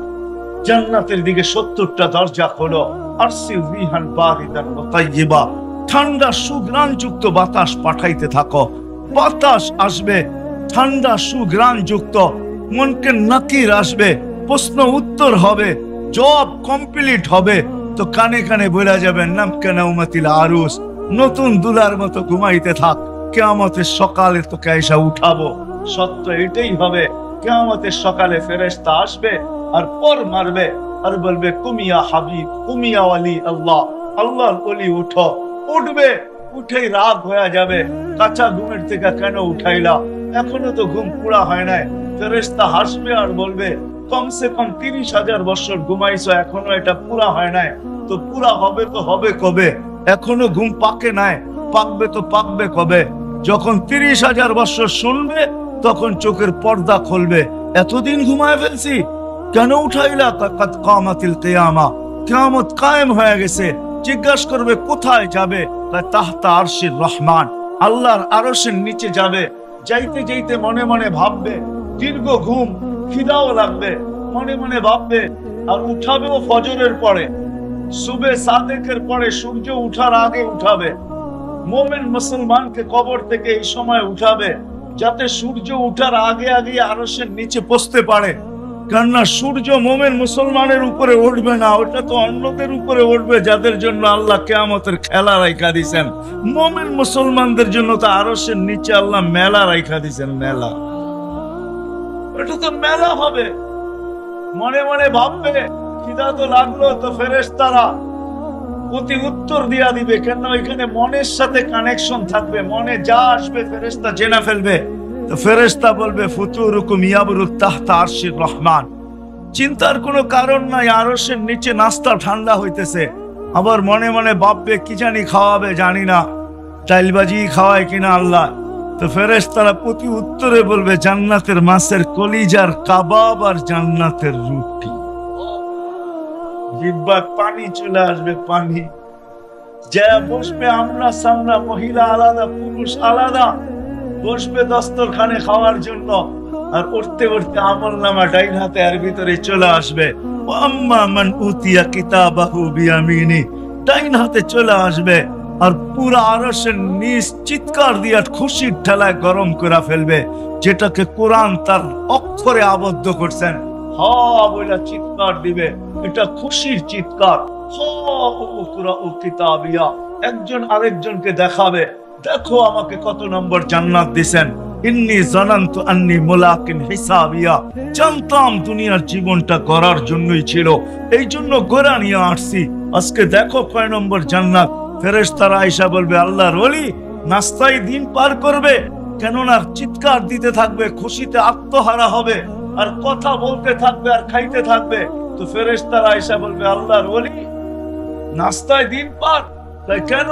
জান্নাতের দিকে 70টা দরজা খোলো। আরসিল রিহান বারিদান ওয়া তাইয়্যিবা, ঠান্ডা সুঘ্রাণযুক্ত বাতাস পাঠাইতে থাকো। বাতাস আসবে ঠান্ডা সুঘ্রাণযুক্ত, মনকে নাকির আসবে, প্রশ্ন উত্তর হবে, জব কমপ্লিট হবে, তো কানে কানে বলা যাবে নামকা নাউমাতিল আরুস, নতুন দুলার মতো ঘুমাইতে থাক, কিয়ামতের সকালে তোকে এসে উঠাবো। সত্য এটাই হবে, কিয়ামতের সকালে ফেরেশতা আসবে আর পর মারবে আর বলবে কুমিয়া হাবিব, কুমিয়া ওয়ালি আল্লাহ, আল্লাহর ওলি উঠো। উঠবে, উঠেই রাগ হয়ে যাবে, কাঁচা ঘুমের থেকে কেন উঠাইলা, এখনো তো ঘুম পুরা হয় নাই। ফেরেশতা হাসবে আর বলবে কমসে কম 30,000 বছর ঘুমাইছো, এখনো এটা পুরা হয় নাই, তো পুরা হবে তো হবে কবে, এখনো ঘুম পাকে নাই, পাকবে তো পাকবে কবে। যখন 30,000 বছর শুনবে তখন চোখের পর্দা খুলবে, এতদিন ঘুমায় ফেলছি, কেন উঠাইলা? কাদ কামাতিল কিয়ামা, কিয়ামত কায়েম হয়ে গেছে। জিজ্ঞাসা করবে কোথায় যাবে? তাহতা আরশির রহমান, আল্লাহর আরশের নিচে যাবে। যাইতে যাইতে মনে মনে ভাববে, দীর্ঘ ঘুম, খিদাও লাগবে, মনে মনে ভাববে। আর উঠাবেও ফজরের পরে, সুবে সাদেকের পরে, সূর্য উঠার আগে উঠাবে। মুমিন মুসলমানকে কবর থেকে এই সময় উঠাবে যাতে সূর্য উঠার আগে আগে আরশের নিচে পৌঁছতে পারে। কেননা সূর্য মুমিন মুসলমানের উপরে উঠবে না, ওটা তো অন্যদের উপরে উঠবে যাদের জন্য আল্লাহ কিয়ামতের খেলা রাইখা দিয়েছেন। মুমিন মুসলমানদের জন্য তো আরশের নিচে আল্লাহ মেলা রাইখা দিয়েছেন, মেলা, এটা তো মেলা হবে। মনে মনে ভাববে খিদা তো লাগলো, তো ফেরেশতারা প্রতি উত্তর দিয়া দিবে, কেন এখানে মনের সাথে কানেকশন থাকবে, মনে যা আসবে ফেরেশতা জেনে ফেলবে। তো ফেরেশতা বলবে ফুতুরুকুম ইয়াবরুত তাহতা আরশির রহমান, চিন্তার কোনো কারণ নাই, আরশের নিচে নাস্তা ঠান্ডা হইতেছে। আবার মনে মনে ভাববে কি জানি খাওয়াবে, জানি না, চাইলবাজি খাওয়ায় কিনা আল্লাহ। তো ফেরেশতারা প্রতি উত্তরে বলবে জান্নাতের মাছের কলিজার কাবাব আর জান্নাতের রুটি। জিহ্বার পানি চলে আসবে, পানি যা বসবে, আমরা সামনা, মহিলা আলাদা, পুরুষ আলাদা, বসবে দস্তরখানে খাওয়ার জন্য। আর উঠতে উঠতে আমলনামা ডাইন হাতে আর ভিতরে চলে আসবে। আম্মা মান উতিয়া কিতাবাহু বিয়ামিনি, ডাইন হাতে চলে আসবে। আর পুরা আরশের নিচ চিৎকার দিয়ে খুশির ঠেলায় গরম করে ফেলবে, যেটাকে কোরআন তার অক্ষরে আবদ্ধ করছেন। হা বলে চিৎকার দিবে, এটা খুশির চিৎকার। একজন আরেকজনকে দেখাবে, দেখো আমাকে কত নম্বর জান্নাত দিছেন। ইন্নী জানান্তু আন্নী মুলাকিন হিসাবিয়া, জানতাম দুনিয়ার জীবনটা গড়ার জন্যই ছিল, এই জন্য গড়া নিয়ে আসছি, আজকে দেখো কয় নম্বর জান্নাত। ফেরেশতারা আয়েশা বলবে আল্লাহর ওলি নাস্তায় দিন পার করবে, কেননা চিৎকার দিতে থাকবে, খুশিতে আত্মহারা হবে, আর কথা বলতে থাকবে আর খাইতে থাকবে। তো ফেরেশতারা আয়েশা বলবে আল্লাহর ওলি নাস্তায় দিন পার, তাই কেন?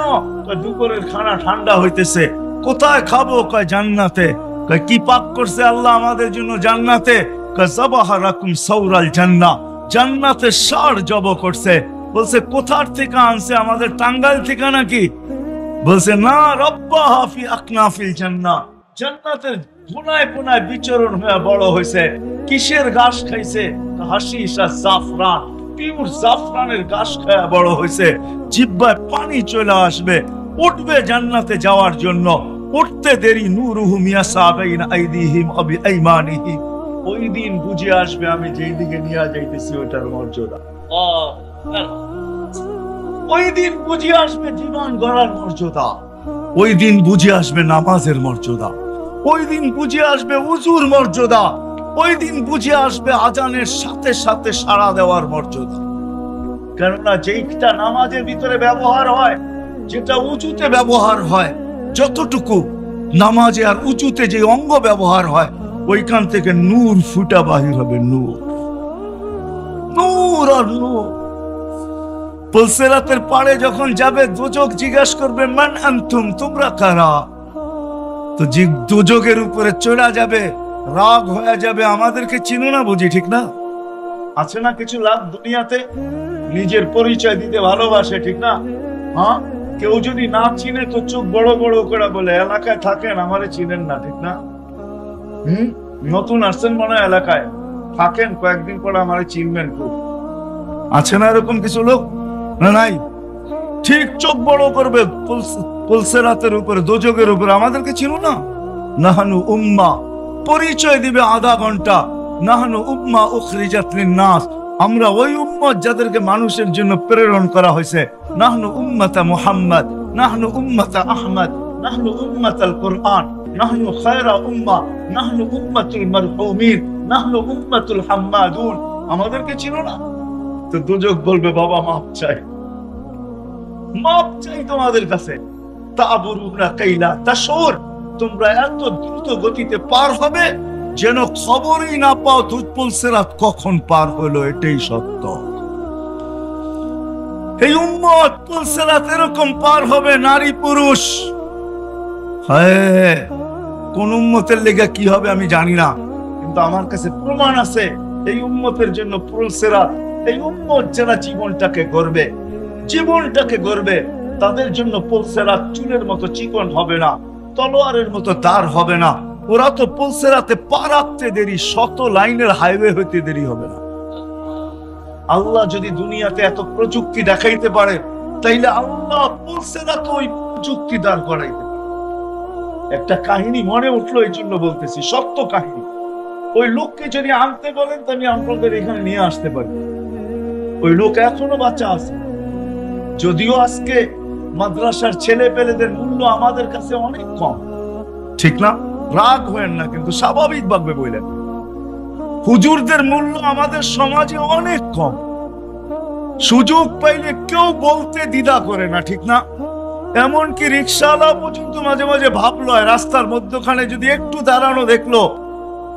দুপুরের খানা ঠান্ডা হইতেছে, কোথায় খাবো? কয় জান্নাতে। কয় কি পাক করছে আল্লাহ আমাদের জন্য জান্নাতে? কয় যাবাহা লাকুম সাওরাল জান্নাহ, জান্নাতের ষাঁড় জব করছে। বলছে কোথার থেকে আনছে? আমাদের টাঙ্গাইল থেকে নাকি? বলছে না, রব্বাহা ফি আকনাফিল জান্নাহ, জান্নাতের কোনায় কোনায় বিচরণ হয়ে বড় হয়েছে। কিসের ঘাস খাইছে? হাশিশ আর জাফরান, পিওর জাফরানের ঘাস খায়া বড় হয়েছে। জিহ্বায় পানি চলে আসবে, উঠবে জান্নাতে যাওয়ার জন্য। উঠতে দেরি নূরুহুম ইয়াসা বাইনা আইদিহিম ওয়া বিআইমানিহিম, ওই দিন বুঝে আসবে আমি যেই দিকে নিয়ে যাইতেছি ওটার মর্যাদা। ওই দিন বুঝে আসবে জীবন গড়ার মর্যাদা, ওই দিন বুঝে আসবে নামাজের মর্যাদা, ওই দিন বুঝে আসবে উজুর মর্যাদা, ওই দিন বুঝে আসবে আজানের সাথে সাথে সাড়া দেওয়ার মর্যাদা। কেননা যেইটা নামাজের ভিতরে ব্যবহার হয়, যেটা উজুতে ব্যবহার হয়, যতটুকু নামাজে আর উজুতে যে অঙ্গ ব্যবহার হয়, ওইখান থেকে নূর ফুটা বাহির হবে, নূর, নূর আর নূর। পুলসিরাতের পাড়ে যখন যাবে দুজক জিজ্ঞাসা করবে মান আনতুম, তোমরা কারা? তো দুজকের উপরে চড়া যাবে, রাগ হয়ে যাবে, আমাদেরকে চিনো না বুঝি, ঠিক না? আছে না কিছু লাভ দুনিয়াতে, নিজের পরিচয় দিতে ভালোবাসে, ঠিক না? হ্যাঁ, কেউ যদি না চিনে তো চোখ বড় বড় করে বলে এলাকায় থাকেন আমারে চিনেন না, ঠিক না? নতুন আসছেন মনে হয় এলাকায়, থাকেন কয়েকদিন পরে আমারে চিনবেন খুব। আছে না এরকম কিছু লোক? না নাই? ঠিক চোখ বড় করবে পুলসিরাতের উপরে, দোজখের উপরে, আমাদেরকে চিনো না? নাহানু উম্মা, পরিচয় দিবে আধা ঘন্টা, নাহানু উম্মা উখরিজাত লিন-নাস, আমরা ওই উম্মত যাদেরকে মানুষের জন্য প্রেরণ করা হয়েছে। নাহনু উম্মাতা মুহাম্মদ, নাহনু উম্মাতা আহমদ, নাহনু উম্মাতাল কুরআন, নাহনু খায়রা উম্মাহ, নাহনু উম্মাতুল মারহুমিন, নাহনু উম্মাতুল হাম্মাদুন। আমাদেরকে চিনো না? তো দুজক বলবে বাবা মাপ চাই, মাপ চাই তোমাদের কাছে। তাবুরুনা কাইলা তাশুর, তোমরা এত দ্রুত গতিতে পার হবে যেন খবরই না পাও পুলসিরাত কখন পার হলো, এটাই সত্য। এই উম্মত পুলসিরাত এরকম পার হবে, নারী পুরুষ। হ্যাঁ, কোন উম্মতের লেগে কি হবে আমি জানি না, কিন্তু আমার কাছে প্রমাণ আছে এই উম্মতের জন্য পুলসিরাত, এই উম্মত যারা জীবনটাকে গড়বে তাদের জন্য পুলসিরাত চুলের মতো চিকন হবে না, তলোয়ারের মতো দার হবে না। ওরা তো পুলসিরাতে পা রাখতে দেরি, 100 লাইনের হাইওয়ে হইতে দেরি হবে না। আল্লাহ যদি দুনিয়াতে এত প্রযুক্তি দেখাইতে পারে, তাইলে আল্লাহ পুলসিরাতে ওই প্রযুক্তি দাঁড় করাইতে। একটা কাহিনী মনে উঠলো, এই জন্য বলতেছি, সত্য কাহিনী। ওই লোককে যদি আনতে বলেন তো আমি আপনাদের এখানে নিয়ে আসতে পারি। ওই লোক এখনো বাচ্চা আছে, যদিও আজকে মাদ্রাসার ছেলে পেলেদের মূল্য আমাদের কাছে অনেক কম, ঠিক না? রাগ হয়েন না, কিন্তু স্বাভাবিক ভাবে বললেন, হুজুরদের মূল্য আমাদের সমাজে অনেক কম। সুযোগ পাইলে কেউ বলতে দ্বিধা করে না, ঠিক না? এমনকি রিক্সাওয়ালা পর্যন্ত মাঝে মাঝে ভাবলো, রাস্তার মধ্যখানে যদি একটু দাঁড়ানো দেখলো,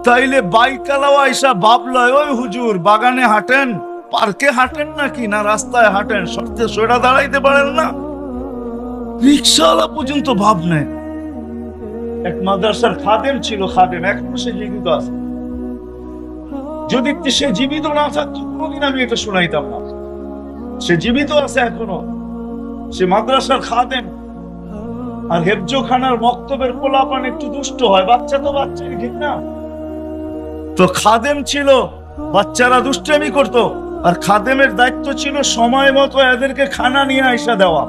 তাইলে বাইকালাও এসা ভাবলো, ওই হুজুর বাগানে হাঁটেন, পার্কে হাঁটেন নাকি, না রাস্তায় হাঁটেন, সত্যি সোজা দাঁড়াইতে পারেন না? রিক্সাওয়ালা পর্যন্ত ভাব নেয়। এক মাদ্রাসার খাদেম ছিল, খাদেম, এখনো সে জীবিত আছে। যদি সে জীবিত না থাকতো কোনোদিন আমি এটা শোনাইতাম না। সে জীবিত আছে এখনো, সে মাদ্রাসার খাদেম। আর হেফজোখানার মক্তবের পোলাপান একটু দুষ্ট হয়, বাচ্চা তো বাচ্চাই, ঠিক না? তো খাদেম ছিল, বাচ্চারা দুষ্টামি করতো, আর খাদেমের দায়িত্ব ছিল সময় মতো এদেরকে খানা নিয়ে আইসা দেওয়া।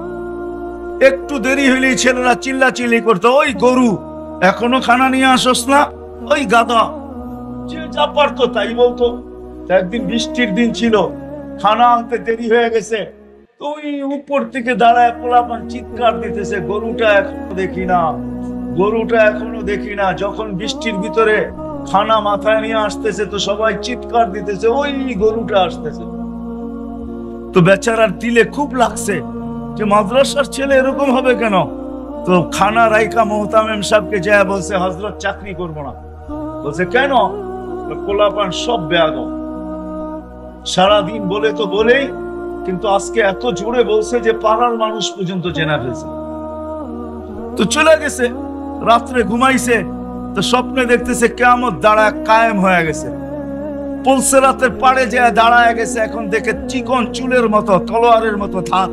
একটু দেরি হইলেই ছেলেরা চিল্লাচিল্লি করতো, ওই গরু এখনো খানা নিয়ে আসস না, ওই গাধা, যে যা পারতো তাই বলতো। একদিন বৃষ্টির দিন ছিল, খানা আনতে দেরি হয়ে গেছে, তো ওই উপর থেকে দাঁড়ায় পোলাপান চিৎকার দিতেছে, গরুটা এখনো দেখি না, গরুটা এখনো দেখি না। যখন বৃষ্টির ভিতরে খানা মাথায় নিয়ে আসতেছে তো সবাই চিৎকার দিতেছে, ওই গরুটা আসতেছে। তো বেচারার দিলে খুব লাগছে যে মাদ্রাসার ছেলে এরকম হবে কেন। তো খানা রাইকা মোহতামিম সাহেবকে যায় বলছে, হযরত চাকরি করবো না। বলছে কেন? পোলাপান সব বেয়াদব, সারাদিন বলে তো বলেই, কিন্তু আজকে এত জোরে বলছে যে পাড়ার মানুষ পর্যন্ত জেনে ফেলছে। তো চলে গেছে, রাত্রে ঘুমাইছে, তো স্বপ্নে দেখতেছে কিয়ামত দাঁড়ায় কায়েম হয়ে গেছে। পুলসিরাতের পাড়ে যে দাঁড়ায় গেছে, এখন দেখে চিকন চুলের মতো, তলোয়ারের মতো থাক।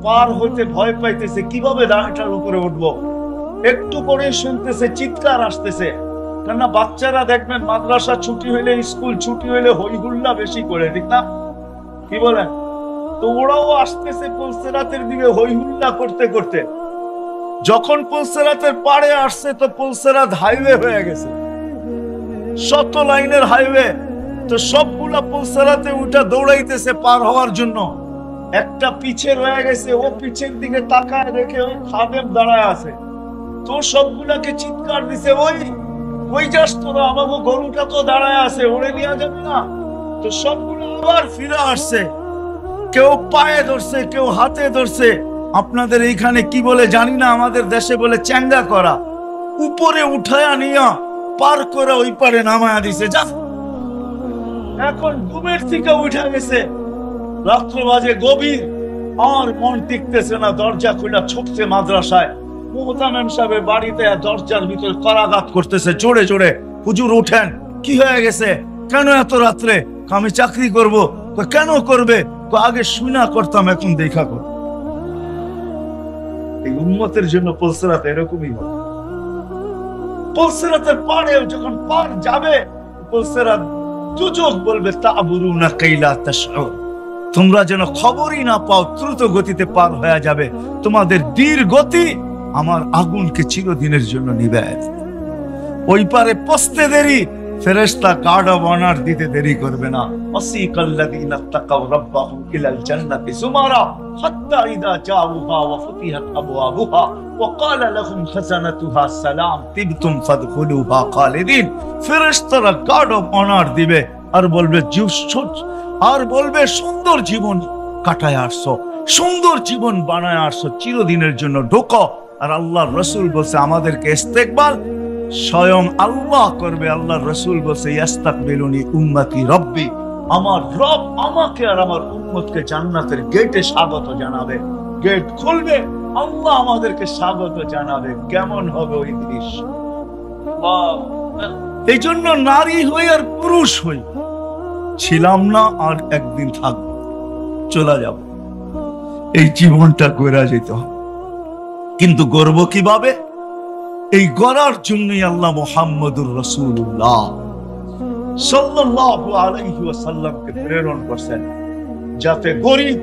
পার হইতে ভয় পাইতেছে, কিভাবে এটার উপরে উঠবো। একটু পরে শুনতেছে চিৎকার আসতেছে, কেননা বাচ্চারা দেখবেন মাদ্রাসা ছুটি হইলে, স্কুল ছুটি হইলে হই হুল্লা বেশি করে, ঠিক না? কি বলেন? তো ওরাও আসতেছে পুলসিরাতের দিকে হই হুল্লা করতে করতে। যখন পুলসিরাতের পাড়ে আসছে তো পুলসিরাত হাইওয়ে হয়ে গেছে, 100 লাইনের হাইওয়ে। তো সবগুলা পুলসিরাতে উঠা দৌড়াইতেছে পার হওয়ার জন্য। একটা পিছে রয়ে গেছে, ও পিছের দিকে তাকায় দেখে ওই খাদেম দাঁড়ায় আছে। তো সবগুলাকে চিৎকার দিছে, ওই যাস তোরা, আমাকে গরুটা তো দাঁড়ায় আছে, ওরে নিয়ে যাবে না। তো সবগুলো আবার ফিরে আসছে, কেউ পায়ে ধরছে, কেউ হাতে ধরছে। আপনাদের এইখানে কি বলে জানি না, আমাদের দেশে বলে চ্যাঙ্গা করা। উপরে উঠায়া নিয়া পার করে ওই পারে নামায়া দিছে। যা, এখন ঘুমের থেকে উঠা গেছে, রাত্র বাজে গভীর, আর মন টিকতেছে না, দরজা খুলে ছুটছে মাদ্রাসায়। মুহতামিম সাহেবের বাড়িতে দরজার ভিতরে করাঘাত করতেছে জোরে জোরে, হুজুর উঠেন, কি হয়ে গেছে, কেন এত রাত্রে? আমি চাকরি করব। কেন করবে? আগে শুনা করতাম, এখন দেখা কর। এই উম্মতের জন্য পুলসিরাত এরকমই হবে। পুলসিরাতের পারে যখন পার যাবে, পুলসিরাত দুজক বলবে তা'বুরুনা কাইলা তাশউর, তোমরা যেন খবরই না পাও, দ্রুত গতিতে পার হয়ে যাবে। তোমাদের ধীর গতি আমার আগুনকে চিরদিনের জন্য নিভায় দিবে। ওই পারে পৌঁছতে দেরি, ফেরেশতা গার্ড অফ অনার দিতে দেরি করবে না। ওয়াসিকাল্লাযীনা তাকাউ রাব্বাহুম ইলাল জান্নাতি যুমারা হাত্তা ইযা জাউহা ওয়া ফুতিহাত আবওয়াবুহা ওয়া ক্বালা লাহুম খাযানাতুহা সালাম তিবতুম ফাদখুলুহা খালিদিন। ফেরেশতারা গার্ড অফ অনার দিবে আর বলবে আর বলবে সুন্দর জীবন কাটায় আসছো, সুন্দর জীবন বানায় আসছো, চিরদিনের জন্য ঢোকো। আর আল্লাহর রাসূল বলছে আমাদেরকে ইস্তেকবাল স্বয়ং আল্লাহ করবে। আল্লাহর রাসূল বলছে ইয়াস্তাকবিলুনি উম্মতি রব্বি, আমার রব আমাকে আর আমার উম্মতকে জান্নাতের গেটে স্বাগত জানাবে। গেট খুলবে, আল্লাহ আমাদেরকে স্বাগত জানাবে। কেমন হবে ওই দৃশ্য! এই জন্য নারী হই আর পুরুষ হই, ছিলাম না আর একদিন থাকবো, চলে যাব। এই জীবনটা গড়া যেতে হবে, কিন্তু গর্ব কিভাবে? এই গড়ার জন্যই আল্লাহ মুহাম্মদুর রাসূলুল্লাহ সাল্লাল্লাহু আলাইহি ওয়াসাল্লামকে প্রেরণ করছেন, যাতে গরিব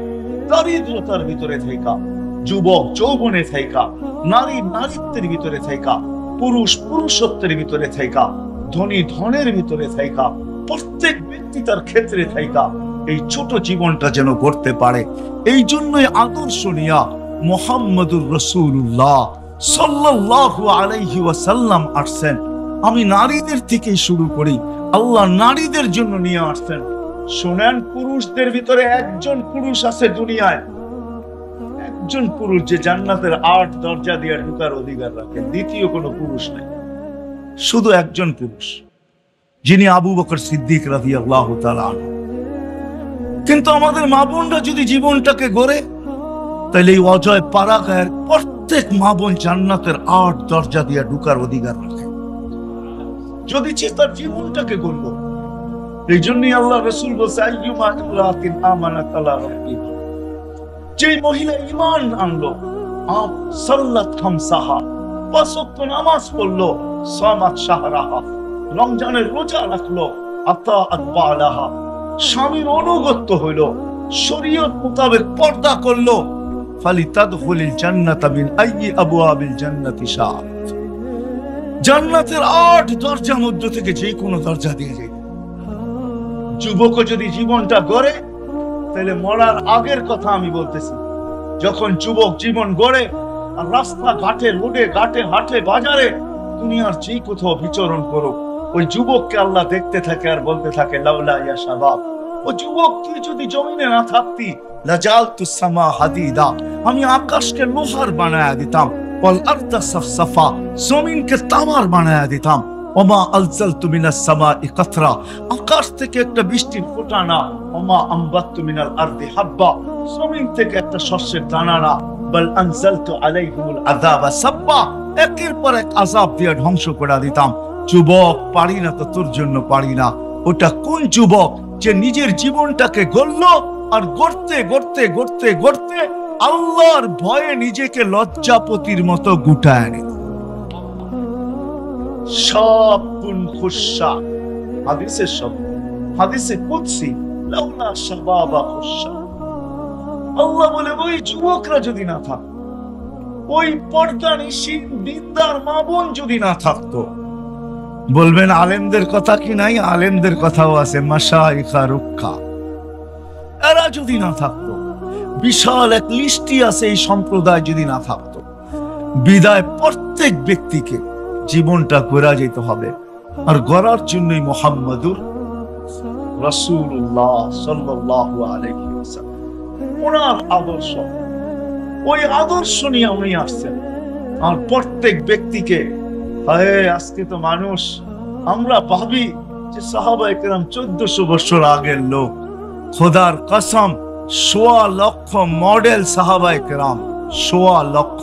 দারিদ্রতার ভিতরে থাকা, যুবক যৌবনে থাকা, নারী নারীত্বের ভিতরে থাকা, পুরুষ পুরুষত্বের ভিতরে থাকা, ধনী ধনের ভিতরে থাকা, প্রত্যেক ব্যক্তি তার ক্ষেত্রে থাকা এই ছোট জীবনটা যেন গড়তে পারে। এই জন্যই আদর্শ নিয়া মুহাম্মদুর রাসূলুল্লাহ সাল্লাল্লাহু আলাইহি ওয়াসাল্লাম আসছেন। আমি নারীদের থেকে শুরু করি, আল্লাহ নারীদের জন্য নিয়ে আসছেন। শুনেন, পুরুষদের ভিতরে একজন পুরুষ আছে দুনিয়ায়, একজন পুরুষ যে জান্নাতের 8 দরজা দিয়ে ঢোকার অধিকার রাখেন, দ্বিতীয় কোনো পুরুষ নাই, শুধু একজন পুরুষ, যিনি আবু বকর সিদ্দিক রাদিয়াল্লাহু তাআলা আনহু। কিন্তু আমাদের মা বোনরা যদি জীবনটাকে গড়ে, তাহলে এই অজয় পাড়াগাঁয়ের প্রত্যেক মা বোন জান্নাতের 8 দরজা দিয়ে ঢোকার অধিকার রাখে, যদি তার জীবনটাকে গড়ব। এই জন্যই আল্লাহ রাসূল বলছে আইয়ুমা ইমরাতিন আমানাত আলা রাব্বিহা, যে মহিলা ঈমান আনলো, সাল্লাত খামসাহা, 5 ওয়াক্ত নামাজ পড়লো, সামাত শাহরাহা, রমজানের রোজা রাখলো, আতাআত বালাহা, স্বামীর অনুগত হইল, শরীয়ত মোতাবেক পর্দা করলো, ফালিতাদখুলিল জান্নাতা মিন আইয়ি আবওয়াবিল জান্নাতি শাআত, জান্নাতের 8 দরজার মধ্যে থেকে যে কোনো দরজা দিয়ে যাবে। যুবক যদি জীবনটা গড়ে, তাহলে মরার আগের কথা আমি বলতেছি, যখন যুবক জীবন গড়ে আর রাস্তা ঘাটে, রোডে ঘাটে, হাটে বাজারে, দুনিয়ার যে কোথাও বিচরণ করো, ওই যুবককে আল্লাহ দেখতে থাকে আর বলতে থাকে লাউলা ইয়া শাবাব, ও যুবক তুই যদি জমিনে না থাকতি, লাজালতুস সামা হাদিদা, আমি আকাশকে লোহার বানায়া দিতাম, ওয়াল আরদা সাফসাফা, জমিনকে তামার বানায়া দিতাম, ওমা আলজালতু মিনাস সামাই কাতরা, আকাশ থেকে একটা বৃষ্টির ফোঁটা না, ওমা আমবাততু মিনাল আরদি হাব্বা, জমিন থেকে একটা শস্যের দানা না, বাল আনজালতু আলাইহিমুল আযাবা সাব্বা, একের পর এক আযাব দিয়ে ধ্বংস করে দিতাম। যুবক পারি না তো তোর জন্য পারি না। ওটা কোন যুবক যে নিজের জীবনটাকে গড়লো আর গড়তে গড়তে গড়তে গড়তে আল্লাহর ভয়ে নিজেকে লজ্জাপতির মতো গুটায় নিল। সব কোন খুশা হাদিসের শব্দ, হাদিসে কুদসি, লাউলা শাবাবা খুশা, আল্লাহ বলে ওই যুবকরা যদি না থাকতো, ওই পর্দানিশীন দিনদার মা বোন যদি না থাকতো, বলবেন আলেমদের কথা কি নাই? আলেমদের কথাও আছে, মাশায়েখা রুক্কা, এরা যদি না থাকতো, বিশাল এক লিস্টি আছে, এই সম্প্রদায় যদি না থাকতো, বিদায় প্রত্যেক ব্যক্তিকে জীবনটা গড়া যেতে হবে। আর গড়ার জন্যই মুহাম্মদুর রাসূলুল্লাহ সাল্লাল্লাহু আলাইহি ওয়াসাল্লাম, ওনার আদর্শ, ওই আদর্শ নিয়ে উনি আসছেন। আর প্রত্যেক ব্যক্তিকে, আজকে তো মানুষ, আমরা ভাবি যে সাহাবায়ে কেরাম 1400 বছর আগের লোক, খোদার কসম সোয়া লক্ষ মডেল সাহাবায়ে কেরাম, সোয়া লক্ষ।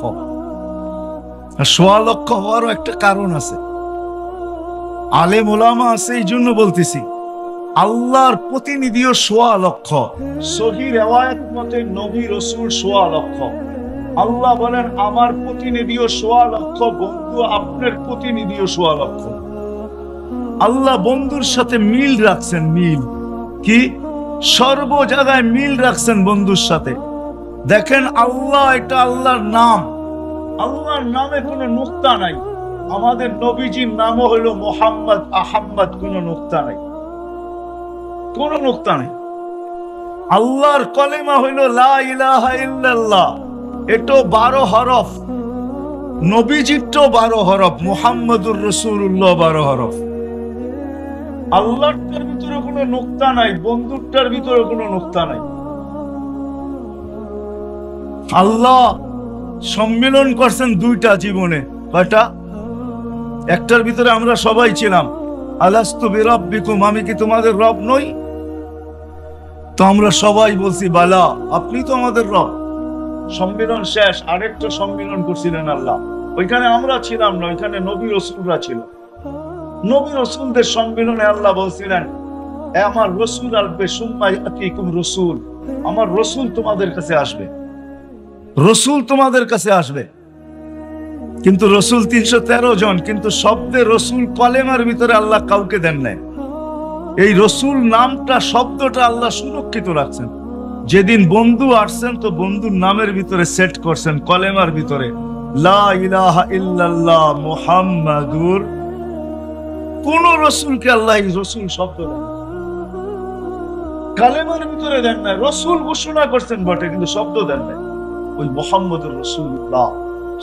সোয়া লক্ষ হওয়ারও একটা কারণ আছে, আলেম ওলামা আছে, এই জন্য বলতেছি। আল্লাহর প্রতিনিধিও সোয়া লক্ষ, সহিহ রিওয়ায়াত মতে নবী রাসূল সোয়া লক্ষ। আল্লাহ বলেন আমার প্রতিনিধিও সোয়া লক্ষ, বন্ধু আপনার প্রতিনিধিও সোয়া লক্ষ। আল্লাহ বন্ধুর সাথে মিল রাখছেন, মিল কি সর্ব জায়গায় মিল রাখছেন বন্ধুর সাথে। দেখেন আল্লাহ, এটা আল্লাহর নাম, আল্লাহর নামে কোনো নুকতা নাই। আমাদের নবীজির নামও হলো মুহাম্মদ, আহম্মদ, কোনো নুকতা নাই, কোনো নুকতা নাই। আল্লাহর কলেমা হইল লা ইলাহা ইল্লাল্লাহ, এটাও 12 হরফ, নবীজিরটাও 12 হরফ, মুহাম্মদুর রাসূলুল্লাহ 12 হরফ। আল্লাহটার ভিতরে কোনো নুকতা নাই, বন্ধুটার ভিতরে কোনো নুকতা নাই। আল্লাহ সম্মিলন করছেন দুইটা জীবনে, কয়টা? একটার ভিতরে আমরা সবাই ছিলাম, আলাস্তু বিরাব্বিকুম, আমি কি তোমাদের রব নই? তো আমরা সবাই বলছি বালা, আপনি তো আমাদের রব। সম্মিলন শেষ, আরেকটা সম্মিলন করছিলেন আল্লাহ, ওইখানে আমরা ছিলাম না, ওইখানে নবী রাসূলরা ছিল। নবী রাসূলদের সম্মিলনে আল্লাহ বলছিলেন আমার রাসূল আসবে, সুম্মা ইয়াতিকুম রাসূল, আমার রাসূল তোমাদের কাছে আসবে, রাসূল তোমাদের কাছে আসবে। কিন্তু রাসূল 313 জন, কিন্তু শব্দে রাসূল কলেমার ভিতরে আল্লাহ কাউকে দেন নাই। এই রাসূল নামটা, শব্দটা আল্লাহ সুরক্ষিত রাখছেন। যেদিন বন্ধু আসছেন তো বন্ধুর নামের ভিতরে সেট করছেন, কলেমার ভিতরে লা ইলাহা ইল্লাল্লাহ মুহাম্মাদুর। কোন রাসূলকে আল্লাহ এই রাসূল শব্দ দেন, কালেমার ভিতরে দেন না। রাসূল ঘোষণা করছেন বটে, কিন্তু শব্দ দেন নাই। ওই মুহাম্মদুর রাসূলুল্লাহ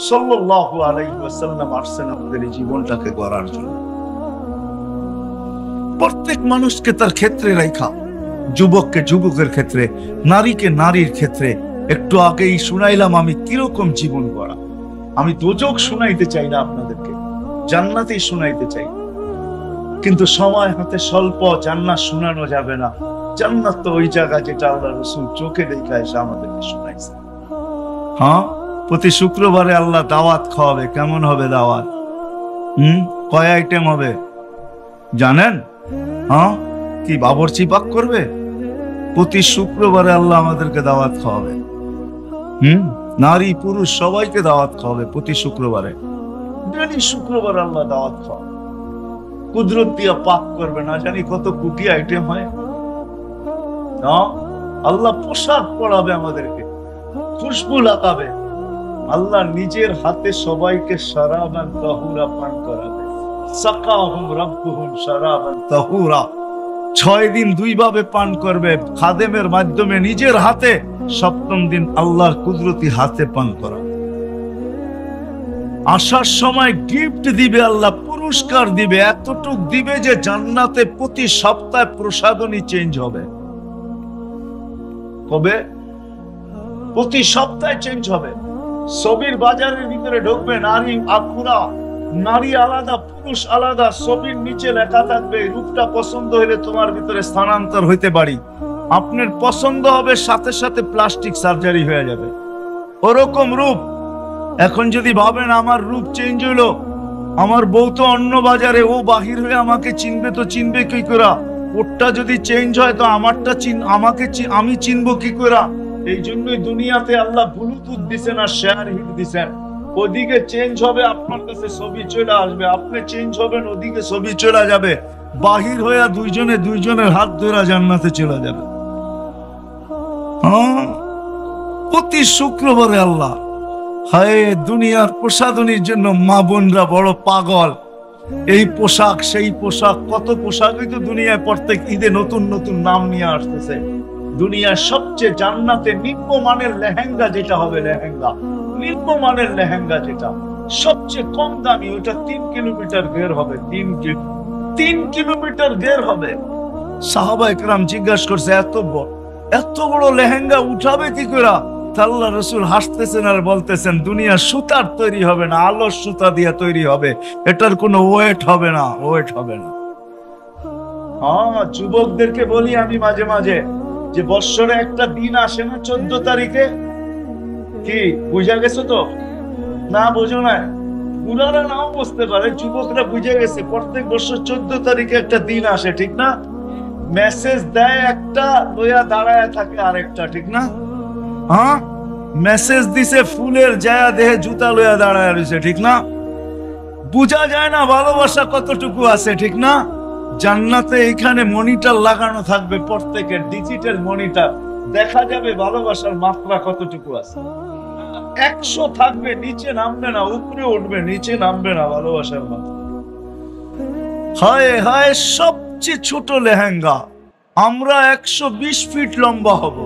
সাল্লাল্লাহু আলাইহি ওয়াসাল্লাম আসছেন আমাদের এই জীবনটাকে গড়ার জন্য। প্রত্যেক মানুষকে তার ক্ষেত্রে রাখা, যুবককে যুবকের ক্ষেত্রে, নারীকে নারীর ক্ষেত্রে। একটু আগেই শুনাইলাম আমি কিরকম জীবন গড়া। আমি দোজখ শুনাইতে চাই না আপনাদেরকে, জান্নাতেই শুনাইতে চাই, কিন্তু সময় হাতে স্বল্প, জান্নাত শোনানো যাবে না। জান্নাত তো ওই জায়গা যেটা আল্লাহ রাসূল চোখে দেখা এসে আমাদেরকে শোনাইছে। হ্যাঁ, প্রতি শুক্রবারে আল্লাহ দাওয়াত খাওয়াবে। কেমন হবে দাওয়াত? কয় আইটেম হবে জানেন? হ্যাঁ, কি বাবরচি পাক করবে? প্রতি শুক্রবারে আল্লাহ আমাদেরকে দাওয়াত খাওয়াবে। নারী পুরুষ সবাইকে দাওয়াত খাওয়াবে প্রতি শুক্রবারে। ডেলি শুক্রবার আল্লাহ দাওয়াত খাওয়াবে, কুদরত দিয়া পাক করবে। না জানি কত কোটি আইটেম হয়। আল্লাহ পোশাক পরাবে আমাদেরকে, খুশবু লাগাবে। আল্লাহ নিজের হাতে সবাইকে শারাবান তাহুরা পান করাবে। সাকাহুম রাব্বুহুম শারাবান তাহুরা। 6 দিন 2 ভাবে পান করবে, খাদেমের মাধ্যমে নিজের হাতে। 7ম দিন আল্লাহর কুদরতি হাতে পান করাবে। আসার সময় গিফট দিবে আল্লাহ, পুরস্কার দিবে, এতটুক দিবে যে জান্নাতে প্রতি সপ্তাহে প্রসাদনী চেঞ্জ হবে। কবে? প্রতি সপ্তাহে চেঞ্জ হবে। ছবির বাজারের ভিতরে ঢুকবে, নারী আপুরা, নারী আলাদা পুরুষ আলাদা, ছবির নিচে লেখা থাকবে রূপটা পছন্দ হলে তোমার ভিতরে স্থানান্তর হইতে পারি। আপনার পছন্দ হবে, সাথে সাথে প্লাস্টিক সার্জারি হয়ে যাবে, ওরকম রূপ। এখন যদি ভাবেন আমার রূপ চেঞ্জ হইলো, আমার বউ তো অন্য বাজারে, ও বাহির হয়ে আমাকে চিনবে, তো চিনবে কি করে? ওরটা যদি চেঞ্জ হয় তো আমারটা আমি চিনবো কি করে? এই জন্যই দুনিয়াতে আল্লাহ ব্লুটুথ দিছেন আর শেয়ার হিট দিছেন। ওদিকে চেঞ্জ হবে, আপনার কাছে ছবি চলে আসবে, আপনি চেঞ্জ হবেন, ওদিকে ছবি চলে যাবে। বাহির হয়ে দুইজনের হাত ধরে জান্নাতে চলে যাবে। প্রতি শুক্রবারে আল্লাহ। হায়, দুনিয়ার প্রসাদনীর জন্য মা বোনরা বড় পাগল। এই পোশাক সেই পোশাক, কত পোশাকই তো দুনিয়ায় প্রত্যেক ঈদে নতুন নতুন নাম নিয়ে আসতেছে। দুনিয়ার সবচেয়ে জান্নাতে নিম্নমানের লেহেঙ্গা যেটা হবে, লেহেঙ্গা নিম্নমানের লেহেঙ্গা যেটা সবচেয়ে কম দামি, ওইটা 3 কিলোমিটার বের হবে। 3 কিলোমিটার বের হবে। সাহাবায়ে কেরাম জিজ্ঞাসা করছে, এত বড় লেহেঙ্গা উঠাবে কি করে? আল্লাহ রাসূল হাসতেছেন আর বলতেছেন, দুনিয়া সুতার তৈরি হবে না, আলোর সুতা দিয়ে তৈরি হবে, এটার কোনো ওয়েট হবে না, ওয়েট হবে না। যুবকদেরকে বলি আমি মাঝে মাঝে, যে বৎসরে একটা দিন আসে না 14 তারিখে, কি বুঝা গেছো তো? না বোঝো না? বুড়ারা নাও বুঝতে পারে, যুবকরা বুঝে গেছে প্রত্যেক বছর 14 তারিখে একটা দিন আসে, ঠিক না? মেসেজ দেয় একটা, লইয়া দাঁড়ায় থাকে আরেকটা, ঠিক না? হ্যাঁ, মেসেজ দিছে ফুলের জায়া দেহে জুতা লইয়া দাঁড়ায় রয়েছে, ঠিক না? বুঝা যায় না ভালোবাসা কতটুকু আছে, ঠিক না? জান্নাতে এখানে মনিটর লাগানো থাকবে, প্রত্যেকের ডিজিটাল মনিটর, দেখা যাবে ভালোবাসার মাত্রা কতটুকু আছে। 100 থাকবে, নিচে নামবে না, উপরে উঠবে, নিচে নামবে না ভালোবাসার মাত্রা। হায় হায়, সবচেয়ে ছোট লেহেঙ্গা, আমরা 120 ফিট লম্বা হব,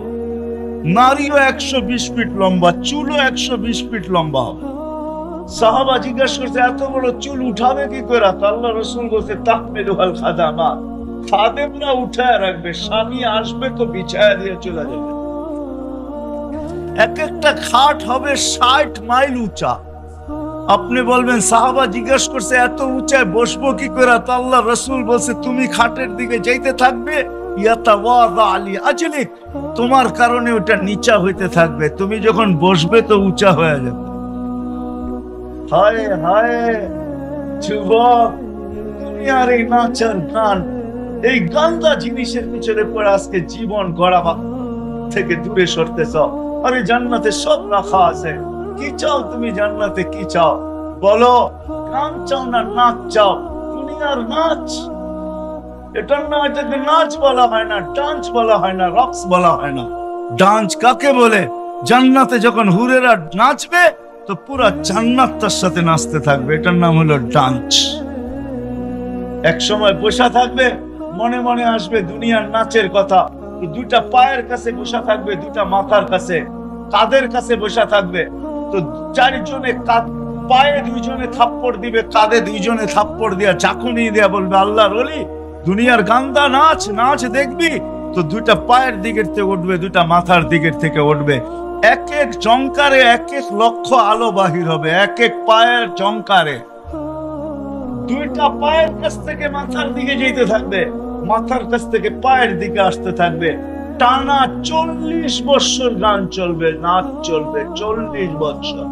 নারীও 120 ফিট লম্বা, চুলও 120 ফিট লম্বা হবে। সাহাবা জিজ্ঞাসা করছে এত বড় চুল উঠাবে কি করে? আল্লাহ রাসূল বলছে তাহমিলুল খাদামা, খাদেমরা উঠায় রাখবে, স্বামী আসবে তো বিছায়া দিয়ে চলে যাবে। এক একটা খাট হবে 60 মাইল উঁচা। আপনি বলবেন সাহাবা জিজ্ঞাসা করছে এত উঁচায় বসবো কি করে? আল্লাহ রাসূল বলছে তুমি খাটের দিকে যাইতে থাকবে, ইয়াতাওয়াদা আলী আজলিক, তোমার কারণে ওটা নিচা হইতে থাকবে, তুমি যখন বসবে তো উঁচা হয়ে যাবে। হায় হায় যুবক, দুনিয়ার এই নাচার গান, এই গান্দা জিনিসের পিছনে পড়ে আজকে জীবন গড়াবা থেকে দূরে সরতেছ। আরে জান্নাতে সব রাখা আছে, কি চাও তুমি জান্নাতে? কি চাও বলো? গান চাও না নাচ চাও? দুনিয়ার নাচ, এটার না, এটাকে নাচ বলা হয় না, ডান্স বলা হয় না, রক্স বলা হয় না। ডান্স কাকে বলে? জান্নাতে যখন হুরেরা নাচবে তো পুরা জান্নাত তার সাথে নাচতে থাকবে, এটার নাম হলো ডান্স। এক সময় বসা থাকবে, মনে মনে আসবে দুনিয়ার নাচের কথা, দুইটা পায়ের কাছে বসা থাকবে, দুইটা মাথার কাছে, কাদের কাছে বসা থাকবে, তো চারজনে পায়ে দুইজনে থাপ্পড় দিবে, কাঁধে দুইজনে থাপ্পড় দিয়া চাকুনি দিয়া বলবে আল্লাহর ওলি দুনিয়ার গান্দা নাচ, নাচ দেখবি তো দুইটা পায়ের দিকের থেকে উঠবে, দুইটা মাথার দিকের থেকে উঠবে, এক এক চমকারে এক এক লক্ষ আলো বাহির হবে, এক এক পায়ের চমকারে। দুইটা পায়ের কাছ থেকে মাথার দিকে যেতে থাকবে, মাথার কাছ থেকে পায়ের দিকে আসতে থাকবে। টানা 40 বছর গান চলবে, নাচ চলবে, 40 বছর।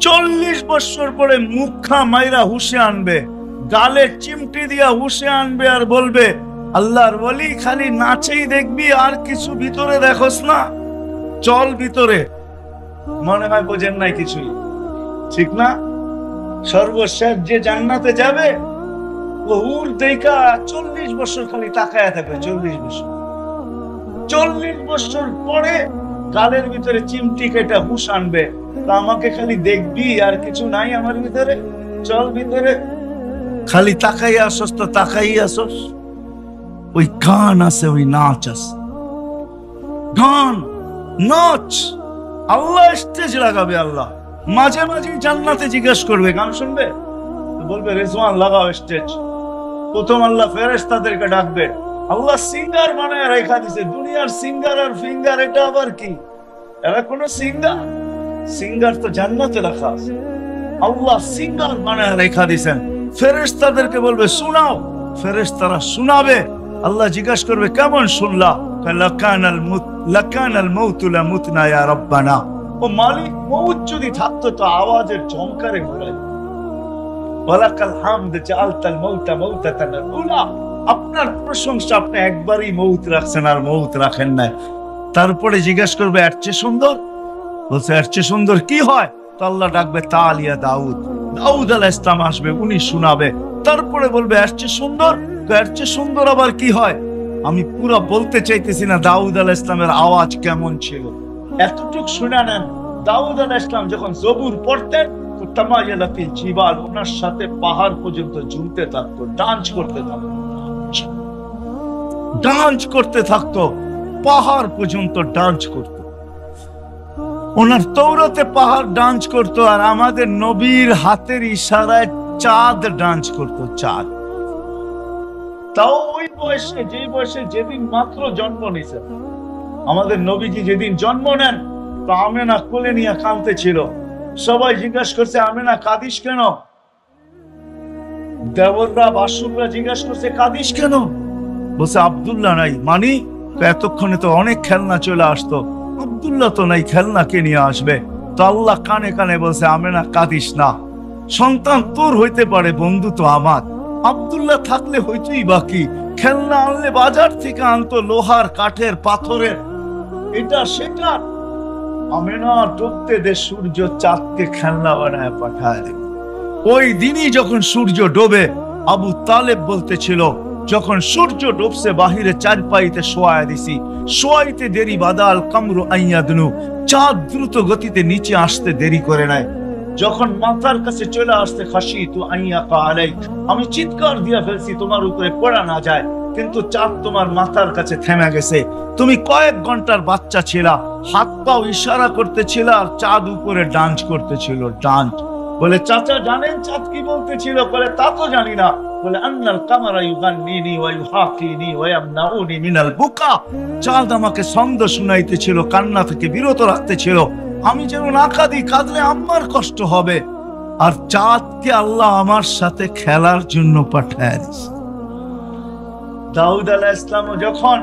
40 বছর পরে মুখা মাইরা হুশে আনবে, গালে চিমটি দিয়া হুশে আনবে, আর বলবে আল্লাহর ওলি খালি নাচেই দেখবি, আর কিছু ভিতরে দেখোস না, চল ভিতরে। মনে হয় বোঝেন নাই কিছুই, ঠিক না? সর্বশেষ যে জান্নাতে যাবে ওর দেখা 40 বছর খালি তাকায়া থাকবে, 40 বছর। 40 বছর পরে গালের ভিতরে চিমটি কেটে হুশ আনবে, তা আমাকে খালি দেখবি, আর কিছু নাই আমার ভিতরে, চল ভিতরে। খালি তাকাই আসস তো তাকাই আসস। ওই গান আছে, ওই নাচ আছে, গান নাচ। আল্লাহ স্টেজ লাগাবে, আল্লাহ মাঝে মাঝে জান্নাতে জিজ্ঞেস করবে গান শুনবে, বলবে রেজওয়ান লাগাও স্টেজ। প্রথম আল্লাহ ফেরেশতাদেরকে ডাকবে, আল্লাহ সিঙ্গার বানায় রেখা দিছে, দুনিয়ার সিঙ্গার আর ফিঙ্গার এটা আবার কি? এরা কোন সিঙ্গার? সিঙ্গার তো জান্নাতে রাখা আছে। আল্লাহ সিঙ্গার বানায় রেখা দিছেন, ফেরেশতাদেরকে বলবে শোনাও, ফেরেশতারা শোনাবে। আল্লাহ জিজ্ঞাসা করবে কেমন শুনলা? লাকানাল মাউতু লামুতনা ইয়া রাব্বানা, ও মালিক মউত যদি থাকতো তো আওয়াজের ঝংকারে ঘুরাই। ওয়ালাকাল হামদ জাআলতাল মাউতা মাউতাতান উলা, আপনার প্রশংসা, আপনি একবারই মউত রাখছেন আর মউত রাখেন না। তারপরে জিজ্ঞাসা করবে এর চেয়ে সুন্দর? বলছে এর চেয়ে সুন্দর কি হয়? তো আল্লাহ ডাকবে তালিয়া দাউদ, দাউদ আলাইহিস সালাম আসবে, উনি শোনাবে। তারপরে বলবে এর চেয়ে সুন্দর? এর চেয়ে সুন্দর আবার কি হয়? আমি পুরো বলতে চাইতেছি না দাউদ আলাইহিস সালামের আওয়াজ কেমন ছিল, এতটুক শুনে নেন। দাউদ আলাইহিস সালাম যখন জবুর পড়তেন তো তামায়ালাতিল জিবাল, ওনার সাথে পাহাড় পর্যন্ত ঝুলতে থাকতো, ডান্স করতে থাকতো, ডান্স করতে থাকতো, পাহাড় পর্যন্ত ডান্স করতো। ওনার তৌরাতে পাহাড় ডান্স করতো, আর আমাদের নবীর হাতের ইশারায় চাঁদ ডান্স করতো, চাঁদ। তাও ওই বয়সে, যে বয়সে যেদিন মাত্র জন্ম নিয়েছে আমাদের নবীজি, যেদিন জন্ম নেন তো আমেনা কোলে নিয়ে কাঁদতে ছিল। সবাই জিজ্ঞাসা করছে আমেনা কাঁদিস কেন? দেবররা বাসুররা জিজ্ঞাসা করছে কাঁদিস কেন? বলছে আব্দুল্লাহ নাই। মানি তো এতক্ষণে তো অনেক খেলনা চলে আসতো, আব্দুল্লাহ তো নাই, খেলনা কে নিয়ে আসবে? তো আল্লাহ কানে কানে বলছে, আমেনা কাঁদিস না, সন্তান তোর হইতে পারে, বন্ধু তো আমার। আব্দুল্লাহ থাকলে হইতই বাকি, খেলনা আনলে বাজার থেকে আনতো, লোহার, কাঠের, পাথরের, এটা সেটা। আমেনা ডুবতে দে সূর্য, চাঁদকে খেলনা বানায় পাঠায়। ওই দিনই যখন সূর্য ডোবে, আবু তালেব বলতেছিল, যখন সূর্য ডুবছে বাহিরে চারপাইতে শোয়ায় দিছি, শোয়াইতে দেরি বাদাল কামরু আইয়াদনু, চাঁদ দ্রুত গতিতে নিচে আসতে দেরি করে নাই। যখন মাথার কাছে চলে আসতে খাসি তু আইয়াকা আলাই, আমি চিৎকার দিয়া ফেলছি তোমার উপরে পড়া না যায়, কিন্তু চাঁদ তোমার মাথার কাছে থেমে গেছে। তুমি কয়েক ঘন্টার বাচ্চা ছিলা, হাত পাও ইশারা করতেছিল, আর চাঁদ উপরে ডান্স করতেছিল, ডান্স। বলে চাচা জানেন চাঁদ কি বলতেছিল? বলে তা তো জানি না। বলে আন্নাল কামারা ইউগান্নিনি ওয়া ইউহাকিনি ওয়া ইয়ামনাউনি মিনাল বুকা, চাঁদ আমাকে ছন্দ শুনাইতেছিল, কান্না থেকে বিরত রাখতেছিল, আমি যেন না কাঁদি, কাঁদলে আমার কষ্ট হবে। আর চাঁদকে আল্লাহ আমার সাথে খেলার জন্য পাঠায় দিয়েছে। দাউদ আলাইহিস সালাম যখন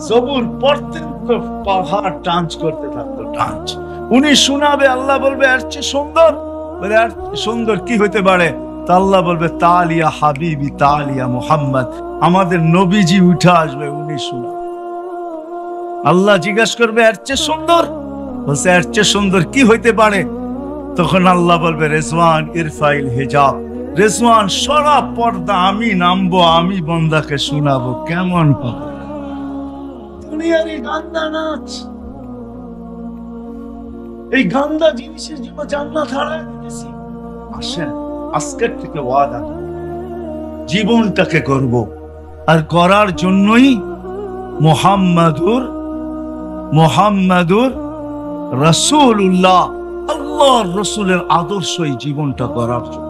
জবুর পড়তেন তো পাহাড় ডান্স করতে থাকতো, ডান্স। উনি শোনাবে, আল্লাহ বলবে এর চেয়ে সুন্দর। বলে আর সুন্দর কি হইতে পারে? তা আল্লাহ বলবে তালিয়া হাবিবি তালিয়া মুহাম্মদ, আমাদের নবীজি উঠে আসবে, উনি শোনা। আল্লাহ জিজ্ঞাসা করবে এর চেয়ে সুন্দর? বলছে এর চেয়ে সুন্দর কি হইতে পারে? তখন আল্লাহ বলবে রেজওয়ান ইরফাইল হিজাব, রেজওয়ান সরা পর্দা, আমি নামবো, আমি বন্দাকে শোনাবো। কেমন হবে? দুনিয়ার এই গান্দা নাচ, এই গান্দা জিনিসের জন্য জান্নাত হারায় দিতেছি। আসেন আজকের থেকে ওয়াদা, জীবনটাকে করব, আর করার জন্যই মুহাম্মাদুর রাসূলুল্লাহ, আল্লাহর রাসূলের আদর্শই জীবনটা করার জন্য।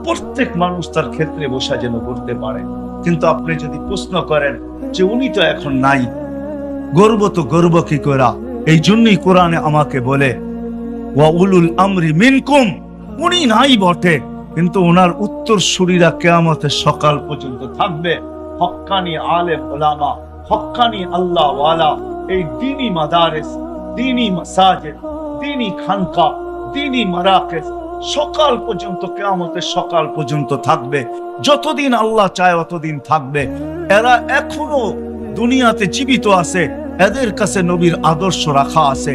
প্রত্যেক মানুষ তার ক্ষেত্রে বসা যেন করতে পারে। কিন্তু আপনি যদি প্রশ্ন করেন যে উনি তো এখন নাই, গর্ব তো গর্ব কি করা? এই জন্যই কোরআনে আমাকে বলে ওয়া উলুল আমরি মিনকুম, উনি নাই বটে, কিন্তু ওনার উত্তরসূরিরা কিয়ামতের সকাল পর্যন্ত থাকবে। হক্কানি আলেম ওলামা, হক্কানি আল্লাহ ওয়ালা, এই দ্বীনি মাদারিস, দ্বীনি মাসাজিদ, দ্বীনি খানকা, দ্বীনি মারাকিজ সকাল পর্যন্ত, কিয়ামতের সকাল পর্যন্ত থাকবে। যতদিন আল্লাহ চায় অতদিন থাকবে। এরা এখনো দুনিয়াতে জীবিত আছে, এদের কাছে নবীর আদর্শ রাখা আছে।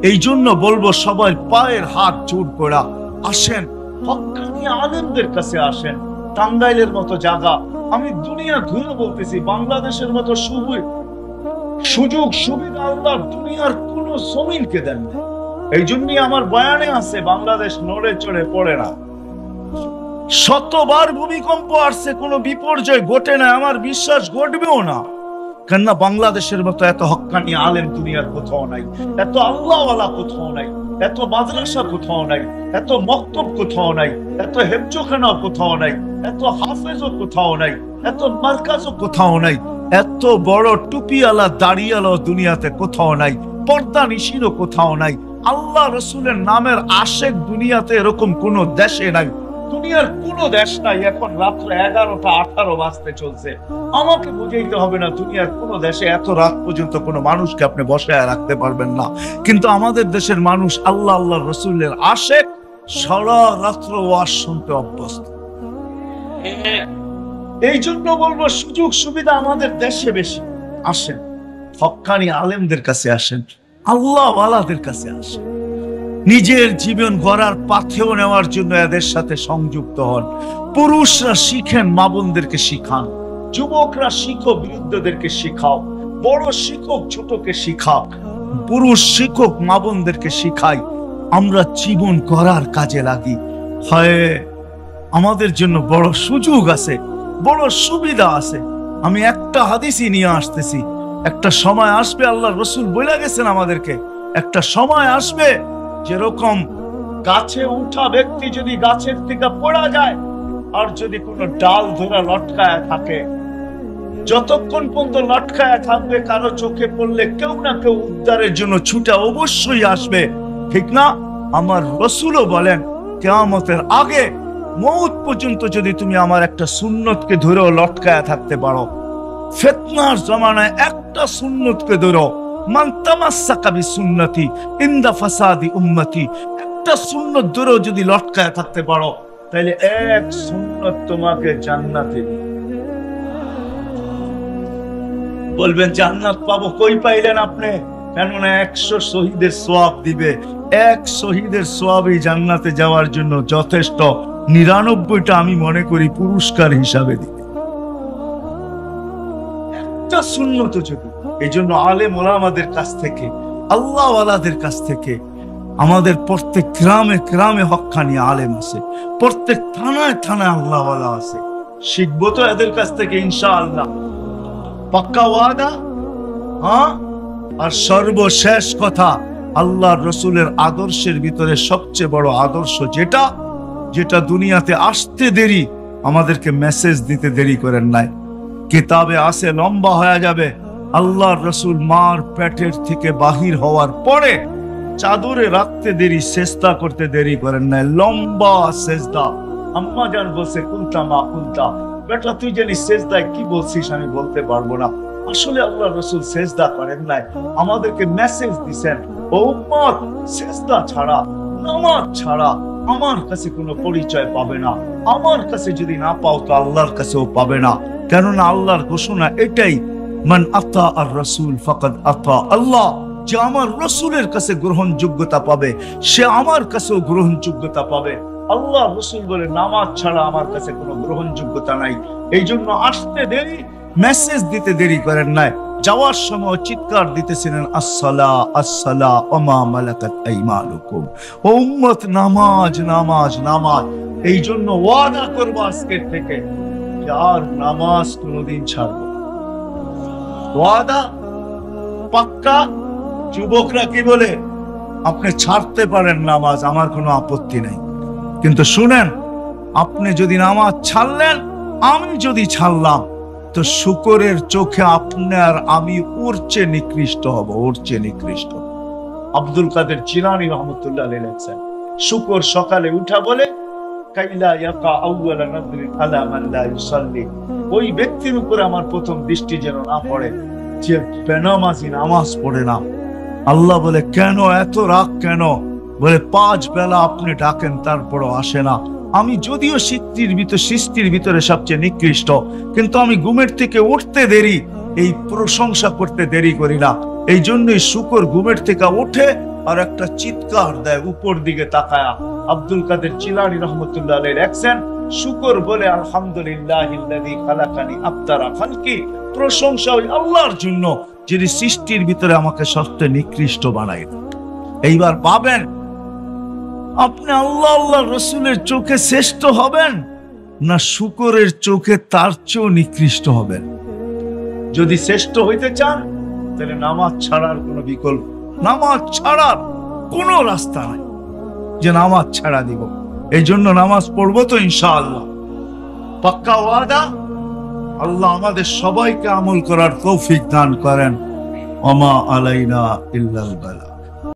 এই জন্য বলবো সবাই পায়ের হাত জোড় করা আসেন, হক্কানি আলেমদের কাছে আসেন। টাঙ্গাইলের মতো জায়গা, আমি দুনিয়া ঘুরে বলতেছি, বাংলাদেশের মতো সুযোগ সুবিধা আল্লাহ দুনিয়ার কোন জমিনকে দেন না। এই জন্যই আমার বয়ানে আছে, বাংলাদেশ নড়ে চড়ে পড়ে না। শতবার ভূমিকম্প আসছে, কোনো বিপর্যয় ঘটে না, আমার বিশ্বাস ঘটবেও না। কেননা বাংলাদেশের মতো এত হক্কানি আলেম দুনিয়ার কোথাও নাই, এত আল্লাহওয়ালা কোথাও নাই, এত মাদ্রাসা কোথাও নাই, এত মক্তব কোথাও নাই, এত হেফজখানা কোথাও নাই, এত হাফেজও কোথাও নাই, এত মার্কাজও কোথাও নাই, এত বড় টুপিওয়ালা দাড়িওয়ালা দুনিয়াতে কোথাও নাই, পর্দা নিশিরও কোথাও নাই। আল্লাহ রসুলের নামের আশেক দুনিয়াতে এরকম কোন দেশে নাই, দুনিয়ার কোন দেশ নাই। এখন রাত্র 11টা 18 বাজতে চলছে, আমাকে বুঝাইতে হবে না দুনিয়ার কোন দেশে এত রাত পর্যন্ত কোন মানুষকে আপনি বসায় রাখতে পারবেন না। কিন্তু আমাদের দেশের মানুষ আল্লাহ আল্লাহর রাসূলের আশেক, সারা রাত্র ওয়াজ শুনতে অভ্যস্ত। এই জন্য বলবো সুযোগ সুবিধা আমাদের দেশে বেশি। আসেন হক্কানি আলেমদের কাছে আসেন, আল্লাহ ওয়ালাদের কাছে আসেন, নিজের জীবন গড়ার পাথেও নেওয়ার জন্য এদের সাথে সংযুক্ত হন। পুরুষরা শিখেন, মা বোনদেরকে শিখান, যুবকরা শিখো, বৃদ্ধদেরকে শিখাও, বড় শিক্ষক ছোটকে শিখাও, পুরুষ শিক্ষক মা বোনদেরকে শিখাই। আমরা জীবন গড়ার কাজে লাগি। হয় আমাদের জন্য বড় সুযোগ আছে, বড় সুবিধা আছে। আমি একটা হাদিসই নিয়ে আসতেছি, একটা সময় আসবে, আল্লাহর রাসূল বলে গেছেন আমাদেরকে, একটা সময় আসবে যেরকম গাছে উঠা ব্যক্তি যদি গাছের থেকে পড়া যায়, আর যদি কোনো ডাল ধরে লটকায় থাকে, যতক্ষণ পর্যন্ত লটকায় থাকবে, কারো চোখে পড়লে কেউ না কেউ উদ্ধারের জন্য ছুটে অবশ্যই আসবে, ঠিক না? আমার রাসূলও বলেন কিয়ামতের আগে মওত পর্যন্ত যদি তুমি আমার একটা সুন্নতকে ধরেও লটকায় থাকতে পারো, ফিতনার জমানায় একটা একটা সুন্নতকে ধরো, মান তামাসসাকা বিসুন্নতি ইনদা ফাসাদি উম্মতি, একটা সুন্নত ধরেও যদি লটকায় থাকতে পারো তাহলে এক সুন্নত তোমাকে জান্নাতে দিবে। বলবেন জান্নাত পাবো, কই পাইলেন আপনি? কেননা 100 শহীদের সওয়াব দিবে, এক শহীদের সওয়াবই জান্নাতে যাওয়ার জন্য যথেষ্ট, 99টা আমি মনে করি পুরস্কার হিসাবে দিবে, একটা সুন্নত যদি। এই জন্য আলেম ওলামাদের কাছ থেকে, আল্লাহ ওয়ালাদের কাছ থেকে, আমাদের প্রত্যেক গ্রামে গ্রামে হক্কানি আলেম আছে, প্রত্যেক থানায় থানায় আল্লাহ ওয়ালা আছে, শিখবো তো এদের কাছ থেকে ইনশাআল্লাহ। পাক্কা ওয়াদা? হ্যাঁ। আর সর্বশেষ কথা, আল্লাহর রসুলের আদর্শের ভিতরে সবচেয়ে বড় আদর্শ যেটা, যেটা দুনিয়াতে আসতে দেরি, আমাদেরকে মেসেজ দিতে দেরি করেন নাই। কিতাবে আছে লম্বা হয়ে যাবে, আল্লাহর রসুল মার পেটের থেকে বাহির হওয়ার পরে চাদরে রাখতে দেরি, সেজদা করতে দেরি করেন নাই, লম্বা সেজদা। আম্মা জান বলছে কুলতা মা কুলতা, বেটা তুই জানি সেজদায় কি বলছিস আমি বলতে পারবো না। আসলে আল্লাহ রসুল সেজদা করেন নাই, আমাদেরকে মেসেজ দিছেন, ও উম্মত সেজদা ছাড়া, নামাজ ছাড়া আমার কাছে কোনো পরিচয় পাবে না, আমার কাছে যদি না পাও তো আল্লাহর কাছেও পাবে না। কেননা আল্লাহর ঘোষণা এটাই, মান আতা আর রাসূল ফাকাদ আতা আল্লাহ, যে আমার রসুলের কাছে গ্রহণযোগ্যতা পাবে সে আমার কাছেও গ্রহণযোগ্যতা পাবে। আল্লাহ রসুল বলে নামাজ ছাড়া আমার কাছে কোনো গ্রহণযোগ্যতা নাই। এই জন্য আসতে দেরি, মেসেজ দিতে দেরি করেন নাই, যাওয়ার সময় চিৎকার দিতেছিলেন আসসালা আসসালা ওমা মালাকাত আইমানুকুম, ও উম্মত নামাজ নামাজ নামাজ। এই জন্য ওয়াদা করবো আজকের থেকে আর নামাজ কোনোদিন ছাড়বো, ওয়াদা পাক্কা। যুবকরা কি বলে, আপনি ছাড়তে পারেন নামাজ, আমার কোনো আপত্তি নাই, কিন্তু শুনেন, আপনি যদি নামাজ ছাড়লেন, আমি যদি ছাড়লাম, তো শুকরের চোখে আপনার আমি ওর চেয়ে নিকৃষ্ট হব, ওর চেয়ে নিকৃষ্ট। আব্দুল কাদের জিলানী রহমতুল্লাহ আলাইহি লিখছেন, শুকর সকালে উঠা বলে কাইলা ইয়াকা আউয়ালা নাযরিন আলা মান লা ইউসাল্লি, ওই ব্যক্তির উপরে আমার প্রথম দৃষ্টি যেন না পড়ে যে বেনামাজি নামাজ পড়ে না। আল্লাহ বলে কেন এত রাগ কেন? বলে 5 বেলা আপনি ডাকেন তারপরও আসে না। আমি যদিও সৃষ্টির ভিতরে সবচেয়ে নিকৃষ্ট, কিন্তু আমি ঘুমের থেকে উঠতে দেরি, এই প্রশংসা করতে দেরি করি না। এই জন্যই শুকর ঘুমের থেকে ওঠে আর একটা চিৎকার দেয় উপর দিকে তাকায়া। আব্দুল কাদের জিলানী রহমতুল্লাহ আলাইহি লেখেন, শুকর বলে আলহামদুলিল্লাহিল্লাযী খালাকানি আফতারা খালকি, প্রশংসা ওই আল্লাহর জন্য যিনি সৃষ্টির ভিতরে আমাকে সবচেয়ে নিকৃষ্ট বানায়। এইবার পাবেন আপনি আল্লাহ আল্লাহ রসুলের চোখে শ্রেষ্ঠ হবেন না শুকরের চোখে তার চেয়েও নিকৃষ্ট হবেন? যদি শ্রেষ্ঠ হইতে চান তাহলে নামাজ ছাড়ার কোনো বিকল্প, নামাজ ছাড়ার কোনো রাস্তা নাই যে নামাজ ছাড়া দিব। এই জন্য নামাজ পড়বো তো ইনশাআল্লাহ, পাক্কা ওয়াদা। আল্লাহ আমাদের সবাইকে আমল করার তৌফিক দান করেন। ওমা আলাইনা ইল্লাল বালাগ।